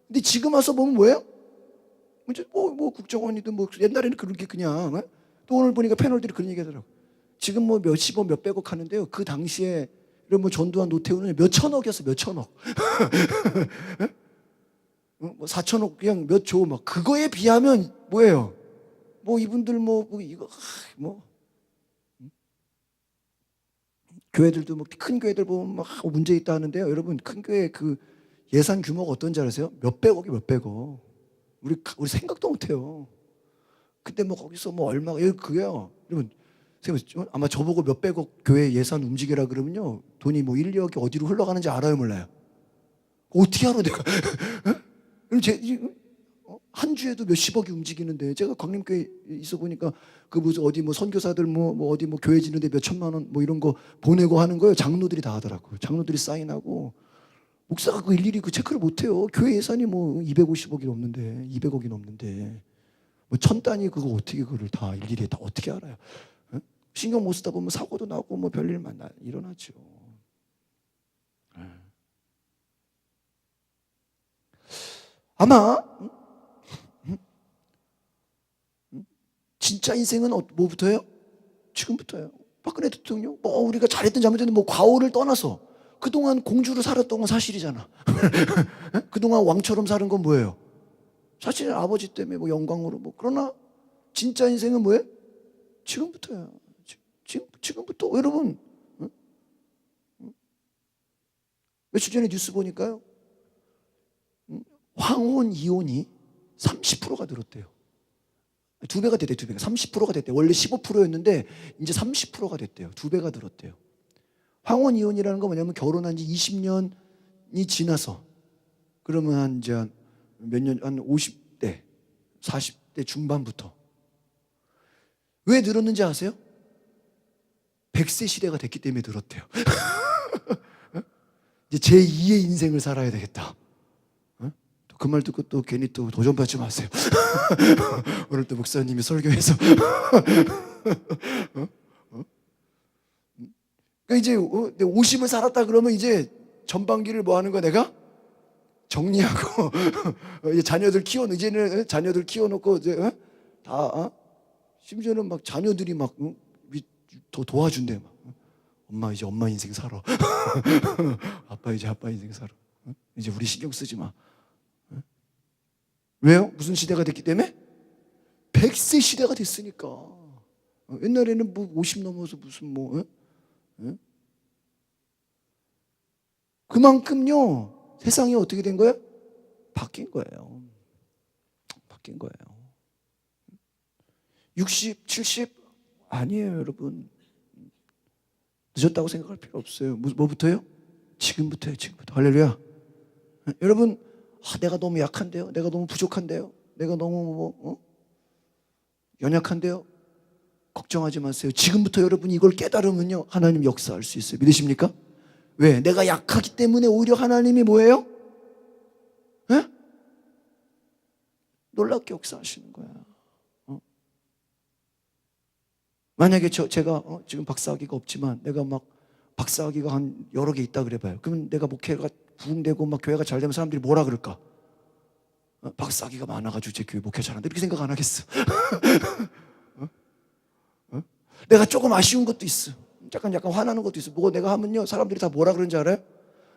Speaker 1: 근데 지금 와서 보면 뭐예요? 국정원이든 옛날에는 그런 게 그냥 또 오늘 보니까 패널들이 그런 얘기 하더라고. 지금 몇십억 몇백억 하는데요 그 당시에 이런 전두환 노태우는 몇천억이었어. 몇천억. 4천억 그냥 몇 조 그거에 비하면 뭐예요? 이분들 이거 교회들도 큰 교회들 보면 문제 있다 하는데요. 여러분 큰 교회 그 예산 규모가 어떤지 알아세요? 몇백억이 몇백억. 우리 생각도 못해요. 근데 거기서 얼마가 그게요. 여러분 아마 저보고 몇백억 교회 예산 움직이라 그러면요 돈이 1, 2억이 어디로 흘러가는지 알아요 몰라요? 어떻게 알아 내가? 한 주에도 몇십억이 움직이는데 제가 광림교회 있어 보니까 그 무슨 어디 선교사들 어디 교회 지는데 몇 천만 원 이런 거 보내고 하는 거예요. 장로들이 다 하더라고요. 장로들이 사인하고 목사가 그 일일이 그 체크를 못 해요. 교회 예산이 250억이 넘는데 200억이 넘는데 천 단위 그거 어떻게 그걸 다 일일이 다 어떻게 알아요? 신경 못 쓰다 보면 사고도 나고 별일만 일어나죠. 아마 진짜 인생은 뭐부터예요? 지금부터예요. 박근혜 대통령 우리가 잘했든 잘못했든 과오를 떠나서 그동안 공주로 살았던 건 사실이잖아. 그동안 왕처럼 사는 건 뭐예요? 사실 아버지 때문에 영광으로 그러나 진짜 인생은 뭐예요? 지금부터야. 지금부터. 여러분 며칠 전에 뉴스 보니까요 황혼 이혼이 30%가 늘었대요. 2배가 됐대요. 2배가 30%가 됐대요. 원래 15%였는데 이제 30%가 됐대요. 2배가 늘었대요. 황혼이혼이라는 건 뭐냐면 결혼한 지 20년이 지나서, 그러면 한 이제 몇 년, 한 50대 40대 중반부터. 왜 늘었는지 아세요? 100세 시대가 됐기 때문에 늘었대요. 이제 제2의 인생을 살아야 되겠다. 그 말 듣고 또 괜히 또 도전받지 마세요. 오늘 또 목사님이 설교해서 그러니까 이제 50을 살았다 그러면 이제 전반기를 뭐 하는 거야? 내가 정리하고 이제 자녀들 키워놓고, 이제는 자녀들 키워놓고 이제 다 심지어는 막 자녀들이 막 더 도와준대. 막. 엄마 이제 엄마 인생 살아. 아빠 이제 아빠 인생 살아. 이제 우리 신경 쓰지 마. 왜요? 무슨 시대가 됐기 때문에? 100세 시대가 됐으니까. 옛날에는 뭐 50 넘어서 무슨 뭐 그만큼요 세상이 어떻게 된 거예요? 바뀐 거예요. 바뀐 거예요. 60, 70? 아니에요, 여러분. 늦었다고 생각할 필요 없어요. 뭐부터요? 지금부터요, 지금부터. 할렐루야. 여러분, 내가 너무 약한데요? 내가 너무 부족한데요? 내가 너무 연약한데요? 걱정하지 마세요. 지금부터 여러분이 이걸 깨달으면요 하나님 역사할 수 있어요. 믿으십니까? 왜? 내가 약하기 때문에 오히려 하나님이 뭐예요? 에? 놀랍게 역사하시는 거야. 만약에 제가 지금 박사학위가 없지만 내가 막 박사학위가 한 여러 개 있다 그래봐요. 그러면 내가 목회가 부흥되고 막 교회가 잘 되면 사람들이 뭐라 그럴까? 박사학위가 많아가지고 제 교회 목회 잘한다 이렇게 생각 안 하겠어. 내가 조금 아쉬운 것도 있어. 약간 화나는 것도 있어. 뭐 내가 하면요 사람들이 다 뭐라 그러는지 알아요?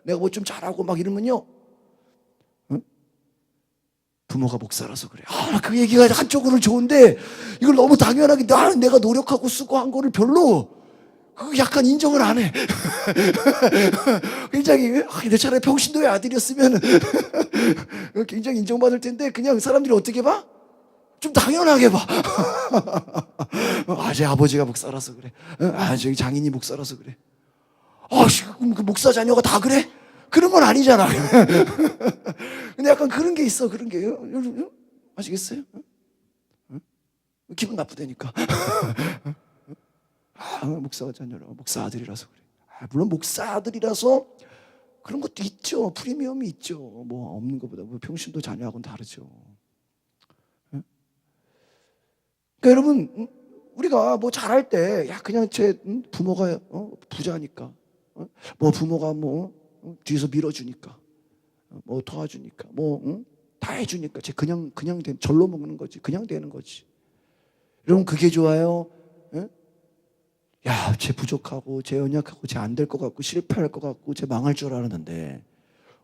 Speaker 1: 내가 뭐 좀 잘하고 막 이러면요 부모가 목사라서 그래. 그 얘기가 한쪽으로는 좋은데 이걸 너무 당연하게 내가 노력하고 쓰고 한 거를 별로 그거 약간 인정을 안 해. 굉장히 내 차라리 평신도의 아들이었으면 굉장히 인정받을 텐데 그냥 사람들이 어떻게 봐? 좀 당연하게 봐. 제 아버지가 목사라서 그래. 저기 장인이 목사라서 그래. 그 목사 자녀가 다 그래? 그런 건 아니잖아. 근데 약간 그런 게 있어. 그런 게. 아시겠어요? 기분 나쁘다니까. 목사 자녀라, 목사 아들이라서 그래. 물론 목사 아들이라서 그런 것도 있죠. 프리미엄이 있죠. 뭐 없는 것보다 평신도 자녀하고는 다르죠. 그러니까 여러분, 우리가 뭐 잘할 때, 그냥 제 부모가 부자니까, 뭐 부모가 뭐 뒤에서 밀어주니까, 뭐 도와주니까, 뭐 다 해주니까, 제 그냥 절로 먹는 거지, 그냥 되는 거지. 여러분 그게 좋아요? 쟤 부족하고, 쟤 연약하고, 쟤 안 될 것 같고, 실패할 것 같고, 쟤 망할 줄 알았는데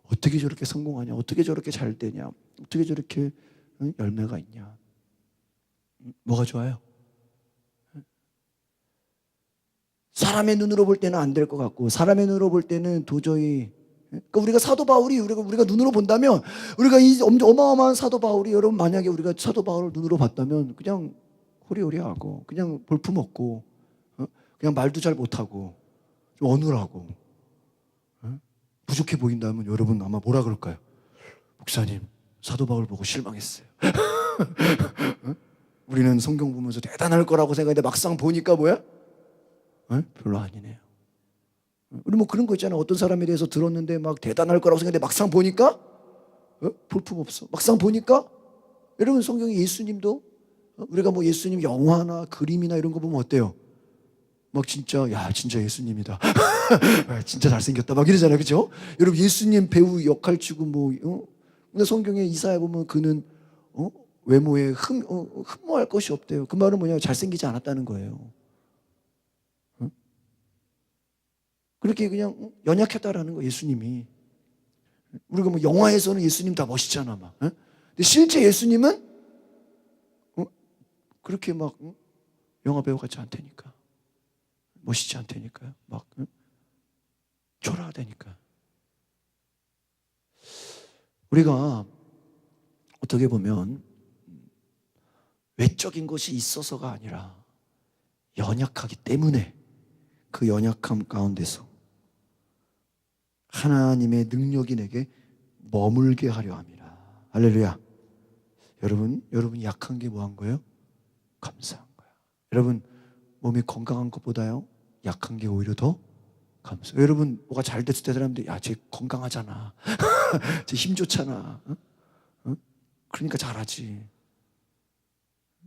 Speaker 1: 어떻게 저렇게 성공하냐? 어떻게 저렇게 잘 되냐? 어떻게 저렇게 열매가 있냐? 뭐가 좋아요? 사람의 눈으로 볼 때는 안 될 것 같고, 사람의 눈으로 볼 때는 도저히. 그러니까 우리가 사도 바울이 우리가 눈으로 본다면, 우리가 이 어마어마한 사도 바울이, 여러분 만약에 우리가 사도 바울을 눈으로 봤다면 그냥 호리호리하고 그냥 볼품없고 그냥 말도 잘 못하고 좀 어눌하고 부족해 보인다면 여러분 아마 뭐라 그럴까요? 목사님, 사도 바울 보고 실망했어요. 우리는 성경 보면서 대단할 거라고 생각했는데 막상 보니까 뭐야? 별로 아니네요. 우리 뭐 그런 거 있잖아. 어떤 사람에 대해서 들었는데 막 대단할 거라고 생각했는데 막상 보니까 볼품 없어. 막상 보니까 여러분 성경에 예수님도 우리가 뭐 예수님 영화나 그림이나 이런 거 보면 어때요? 막 진짜 진짜 예수님이다. 진짜 잘생겼다. 막 이러잖아요. 그죠? 여러분 예수님 배우 역할 치고 뭐 근데 성경에 이사야 보면 그는 외모에 흠모할 것이 없대요. 그 말은 뭐냐? 잘생기지 않았다는 거예요. 그렇게 그냥 연약했다라는 거예요. 예수님이. 우리가 뭐 영화에서는 예수님 다 멋있잖아 막. 근데 실제 예수님은 그렇게 막 영화 배우 같지 않다니까. 멋있지 않다니까요. 막 초라하다니까. 우리가 어떻게 보면 외적인 것이 있어서가 아니라 연약하기 때문에 그 연약함 가운데서 하나님의 능력이 내게 머물게 하려 함이라. 할렐루야. 여러분이 약한 게 뭐한 거예요? 감사한 거야. 여러분 몸이 건강한 것보다요 약한 게 오히려 더 감사. 여러분 뭐가 잘 됐을 때 사람들이 야, 쟤 건강하잖아. 쟤 힘 좋잖아. 어? 그러니까 잘하지.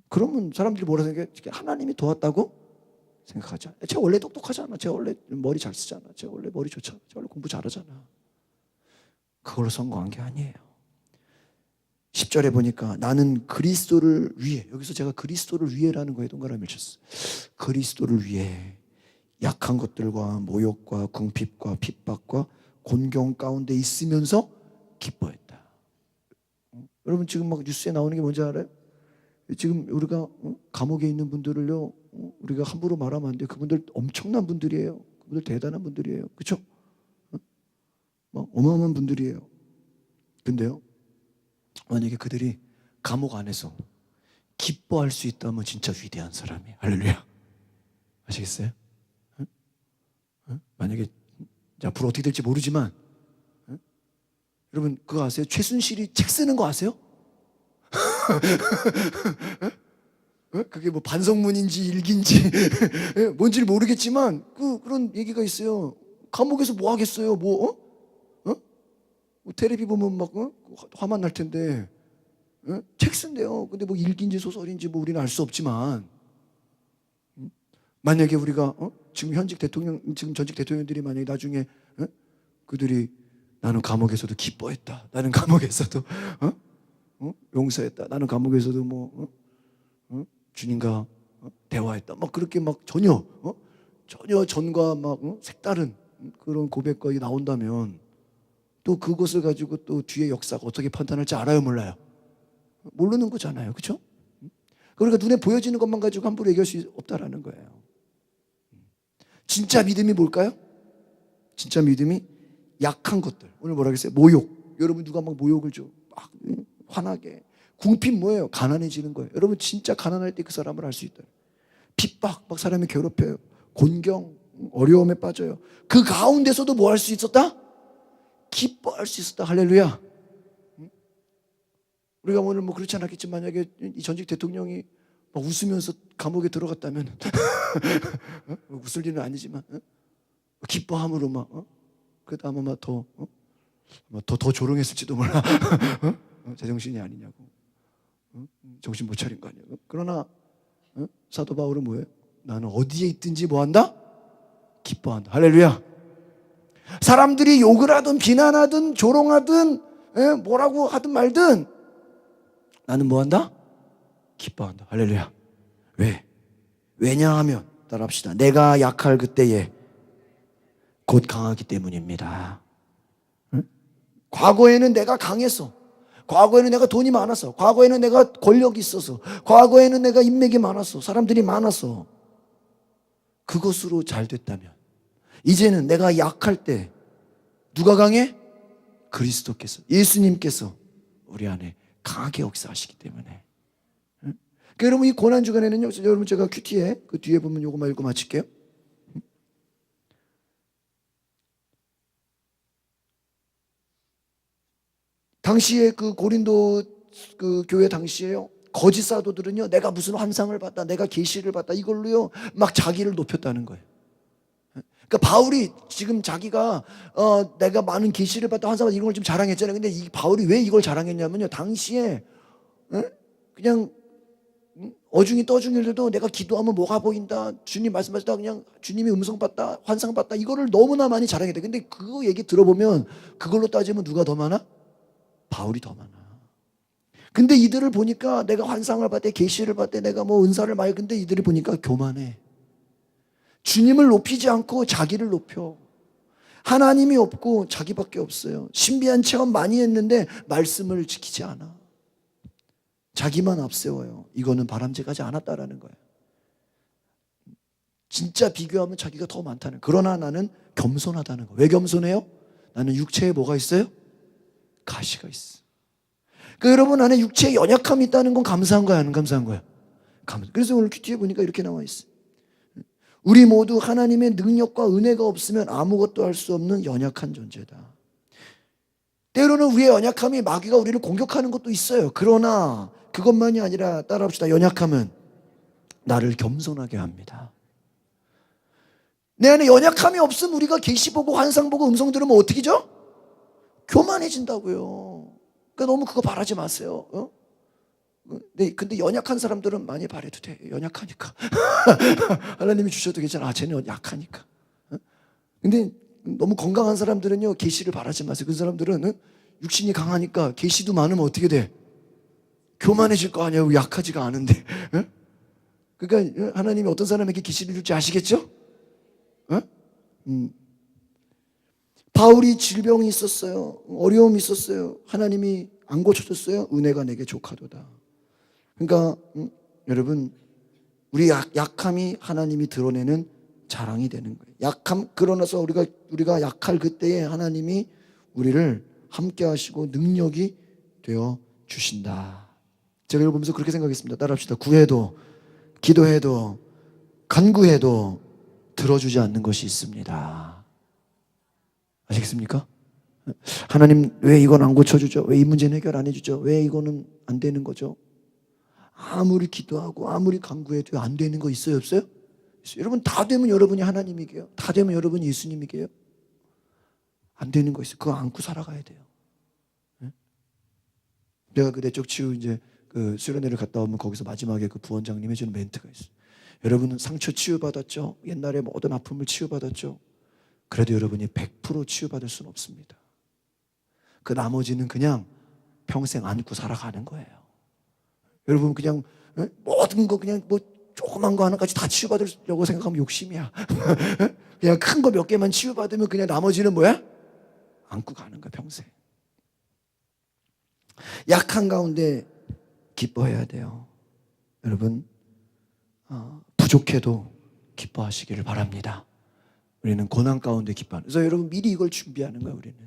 Speaker 1: 그러면 사람들이 뭐라 생각해? 하나님이 도왔다고 생각하지 않아. 쟤 원래 똑똑하잖아. 쟤 원래 머리 잘 쓰잖아. 쟤 원래 머리 좋잖아. 쟤 원래 공부 잘하잖아. 그걸로 성공한 게 아니에요. 10절에 보니까 나는 그리스도를 위해, 여기서 제가 그리스도를 위해라는 거에 동그라미를 쳤어요. 그리스도를 위해 약한 것들과 모욕과 궁핍과 핍박과 곤경 가운데 있으면서 기뻐했다. 여러분 지금 막 뉴스에 나오는 게 뭔지 알아요? 지금 우리가 감옥에 있는 분들을요 우리가 함부로 말하면 안 돼요. 그분들 엄청난 분들이에요. 그분들 대단한 분들이에요. 그렇죠? 막 어마어마한 분들이에요. 근데요 만약에 그들이 감옥 안에서 기뻐할 수 있다면 진짜 위대한 사람이에요. 할렐루야. 아시겠어요? 만약에 앞으로 어떻게 될지 모르지만 여러분 그거 아세요? 최순실이 책 쓰는 거 아세요? 그게 뭐 반성문인지 일기인지 뭔지를 모르겠지만 그런 얘기가 있어요. 감옥에서 뭐 하겠어요? 뭐 텔레비 보면 막 화만 날 텐데 책 쓴대요. 근데 뭐 일기인지 소설인지 뭐 우리는 알 수 없지만 만약에 우리가 지금 현직 대통령, 지금 전직 대통령들이 만약에 나중에 그들이 나는 감옥에서도 기뻐했다. 나는 감옥에서도 용서했다. 나는 감옥에서도 뭐 주님과 대화했다. 막 그렇게 막 전혀 전과 막 색다른 그런 고백과 나온다면 또 그것을 가지고 또 뒤에 역사가 어떻게 판단할지 알아요, 몰라요? 모르는 거잖아요, 그렇죠? 그러니까 눈에 보여지는 것만 가지고 함부로 얘기할 수 없다라는 거예요. 진짜 믿음이 뭘까요? 진짜 믿음이 약한 것들. 오늘 뭐라 그랬어요? 모욕. 여러분 누가 막 모욕을 줘. 막 화나게. 궁핍 뭐예요? 가난해지는 거예요. 여러분 진짜 가난할 때 그 사람을 알 수 있다. 핍박, 막 사람이 괴롭혀요. 곤경, 어려움에 빠져요. 그 가운데서도 뭐 할 수 있었다? 기뻐할 수 있었다. 할렐루야. 우리가 오늘 뭐 그렇지 않았겠지만 만약에 이 전직 대통령이 막 웃으면서 감옥에 들어갔다면 웃을 일은 아니지만 기뻐함으로 막 그래도 아마 더 조롱했을지도 몰라. 제정신이 아니냐고. 정신 못 차린 거 아니냐고. 그러나 사도 바울은 뭐예요? 나는 어디에 있든지 뭐한다? 기뻐한다. 할렐루야. 사람들이 욕을 하든 비난하든 조롱하든 뭐라고 하든 말든 나는 뭐한다? 기뻐한다. 할렐루야. 왜? 왜냐하면 따라합시다. 내가 약할 그때에 곧 강하기 때문입니다. 응? 과거에는 내가 강했어. 과거에는 내가 돈이 많았어. 과거에는 내가 권력이 있어서. 과거에는 내가 인맥이 많았어. 사람들이 많았어. 그것으로 잘 됐다면 이제는 내가 약할 때 누가 강해? 그리스도께서, 예수님께서 우리 안에 강하게 역사하시기 때문에. 그러니까 여러분 이 고난주간에는요, 여러분 제가 큐티에 그 뒤에 보면 요거만 읽고 마칠게요. 당시에 그 고린도 그 교회 당시에요, 거짓 사도들은요, 내가 무슨 환상을 봤다, 내가 계시를 봤다, 이걸로요 막 자기를 높였다는 거예요. 그러니까 바울이 지금 자기가 내가 많은 계시를 봤다, 환상을 봤다, 이런 걸 좀 자랑했잖아요. 근데 이 바울이 왜 이걸 자랑했냐면요, 당시에 그냥 어중이 떠중이들도 내가 기도하면 뭐가 보인다, 주님 말씀하셨다, 그냥 주님이 음성 봤다, 환상 봤다, 이거를 너무나 많이 자랑했대. 근데 그거 얘기 들어보면 그걸로 따지면 누가 더 많아? 바울이 더 많아. 근데 이들을 보니까 내가 환상을 봤대, 계시를 봤대, 내가 뭐 은사를 많이, 근데 이들이 보니까 교만해. 주님을 높이지 않고 자기를 높여. 하나님이 없고 자기밖에 없어요. 신비한 체험 많이 했는데 말씀을 지키지 않아. 자기만 앞세워요. 이거는 바람직하지 않았다라는 거예요. 진짜 비교하면 자기가 더 많다는 거예요. 그러나 나는 겸손하다는 거예요. 왜 겸손해요? 나는 육체에 뭐가 있어요? 가시가 있어. 그러니까 여러분 안에 육체에 연약함이 있다는 건 감사한 거야, 안 감사한 거야? 그래서 오늘 뒤에 보니까 이렇게 나와 있어요. 우리 모두 하나님의 능력과 은혜가 없으면 아무것도 할 수 없는 연약한 존재다. 때로는 우리의 연약함이 마귀가 우리를 공격하는 것도 있어요. 그러나 그것만이 아니라 따라합시다. 연약함은 나를 겸손하게 합니다. 내 안에 연약함이 없으면 우리가 계시 보고 환상 보고 음성 들으면 어떻게 죠? 교만해진다고요. 그러니까 너무 그거 바라지 마세요. 근데 연약한 사람들은 많이 바래도 돼. 연약하니까. 하나님이 주셔도 괜찮아. 쟤는 약하니까. 근데 너무 건강한 사람들은요, 계시를 바라지 마세요. 그 사람들은 육신이 강하니까 계시도 많으면 어떻게 돼? 교만해질 거 아니에요. 약하지가 않은데. 그러니까 하나님이 어떤 사람에게 계시를 줄지 아시겠죠? 바울이 질병이 있었어요. 어려움이 있었어요. 하나님이 안 고쳐줬어요. 은혜가 내게 족하도다. 그러니까 여러분, 우리 약함이 하나님이 드러내는 자랑이 되는 거예요. 약함, 그러나서 우리가 약할 그때에 하나님이 우리를 함께 하시고 능력이 되어 주신다. 제가 이걸 보면서 그렇게 생각했습니다. 따라합시다. 구해도, 기도해도, 간구해도 들어주지 않는 것이 있습니다. 아시겠습니까? 하나님, 왜 이건 안 고쳐주죠? 왜 이 문제는 해결 안 해주죠? 왜 이거는 안 되는 거죠? 아무리 기도하고 아무리 간구해도 안 되는 거 있어요, 없어요? 여러분, 다 되면 여러분이 하나님이게요? 다 되면 여러분이 예수님이게요? 안 되는 거 있어요. 그거 안고 살아가야 돼요. 내가 그 내적 치유 이제 그 수련회를 갔다 오면 거기서 마지막에 그 부원장님 해주는 멘트가 있어요. 여러분은 상처 치유받았죠? 옛날에 모든 아픔을 치유받았죠? 그래도 여러분이 100% 치유받을 수는 없습니다. 그 나머지는 그냥 평생 안고 살아가는 거예요. 여러분 그냥 모든 거 그냥 뭐 조그만 거 하나까지 다 치유받으려고 생각하면 욕심이야. 그냥 큰 거 몇 개만 치유받으면 그냥 나머지는 뭐야? 안고 가는 거야, 평생. 약한 가운데 기뻐해야 돼요. 여러분, 부족해도 기뻐하시기를 바랍니다. 우리는 고난 가운데 기뻐하는. 그래서 여러분 미리 이걸 준비하는 거예요. 우리는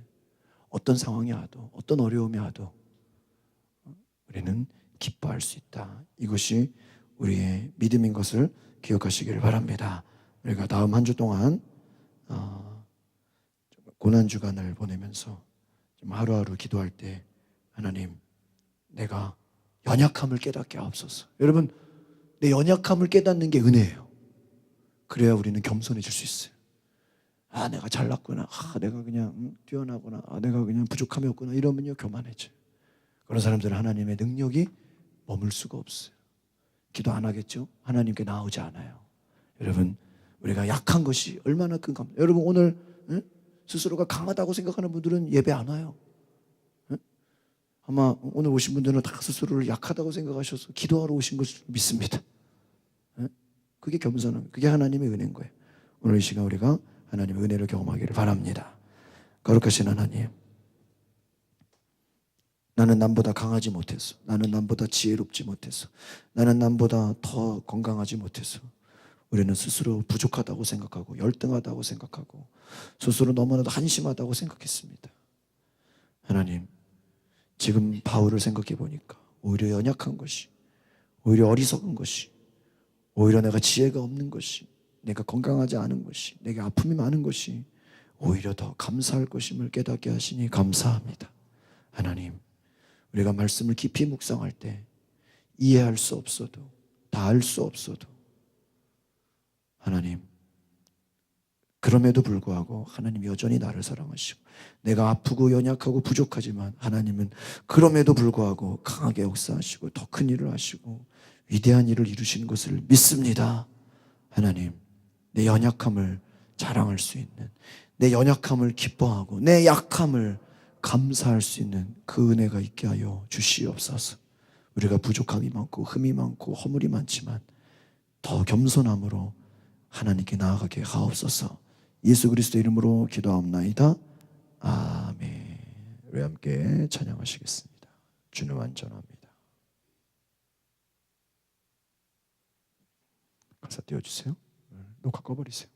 Speaker 1: 어떤 상황이 와도, 어떤 어려움이 와도 우리는 기뻐할 수 있다. 이것이 우리의 믿음인 것을 기억하시기를 바랍니다. 우리가 다음 한 주 동안 고난 주간을 보내면서 좀 하루하루 기도할 때 하나님, 내가 연약함을 깨닫게 하옵소서. 여러분, 내 연약함을 깨닫는 게 은혜예요. 그래야 우리는 겸손해질 수 있어요. 내가 잘났구나. 내가 그냥 뛰어나구나. 내가 그냥 부족함이 없구나. 이러면요, 교만해져요. 그런 사람들은 하나님의 능력이 머물 수가 없어요. 기도 안 하겠죠? 하나님께 나오지 않아요. 여러분, 우리가 약한 것이 얼마나 큰 감. 여러분 오늘 스스로가 강하다고 생각하는 분들은 예배 안 와요. 아마 오늘 오신 분들은 다 스스로를 약하다고 생각하셔서 기도하러 오신 것을 믿습니다. 그게 겸손함, 그게 하나님의 은혜인 거예요. 오늘 이 시간 우리가 하나님의 은혜를 경험하기를 바랍니다. 거룩하신 하나님, 나는 남보다 강하지 못해서, 나는 남보다 지혜롭지 못해서, 나는 남보다 더 건강하지 못해서 우리는 스스로 부족하다고 생각하고 열등하다고 생각하고 스스로 너무나도 한심하다고 생각했습니다. 하나님, 지금 바울을 생각해 보니까 오히려 연약한 것이, 오히려 어리석은 것이, 오히려 내가 지혜가 없는 것이, 내가 건강하지 않은 것이, 내게 아픔이 많은 것이 오히려 더 감사할 것임을 깨닫게 하시니 감사합니다. 하나님, 우리가 말씀을 깊이 묵상할 때 이해할 수 없어도, 다 알 수 없어도 하나님, 그럼에도 불구하고 하나님 여전히 나를 사랑하시고, 내가 아프고 연약하고 부족하지만 하나님은 그럼에도 불구하고 강하게 역사하시고 더 큰 일을 하시고 위대한 일을 이루시는 것을 믿습니다. 하나님, 내 연약함을 자랑할 수 있는, 내 연약함을 기뻐하고 내 약함을 감사할 수 있는 그 은혜가 있게 하여 주시옵소서. 우리가 부족함이 많고 흠이 많고 허물이 많지만 더 겸손함으로 하나님께 나아가게 하옵소서. 예수 그리스도 이름으로 기도하옵나이다. 아멘. 우리 함께 찬양하시겠습니다. 주는 완전합니다. 가사 띄워주세요. 녹화 꺼버리세요.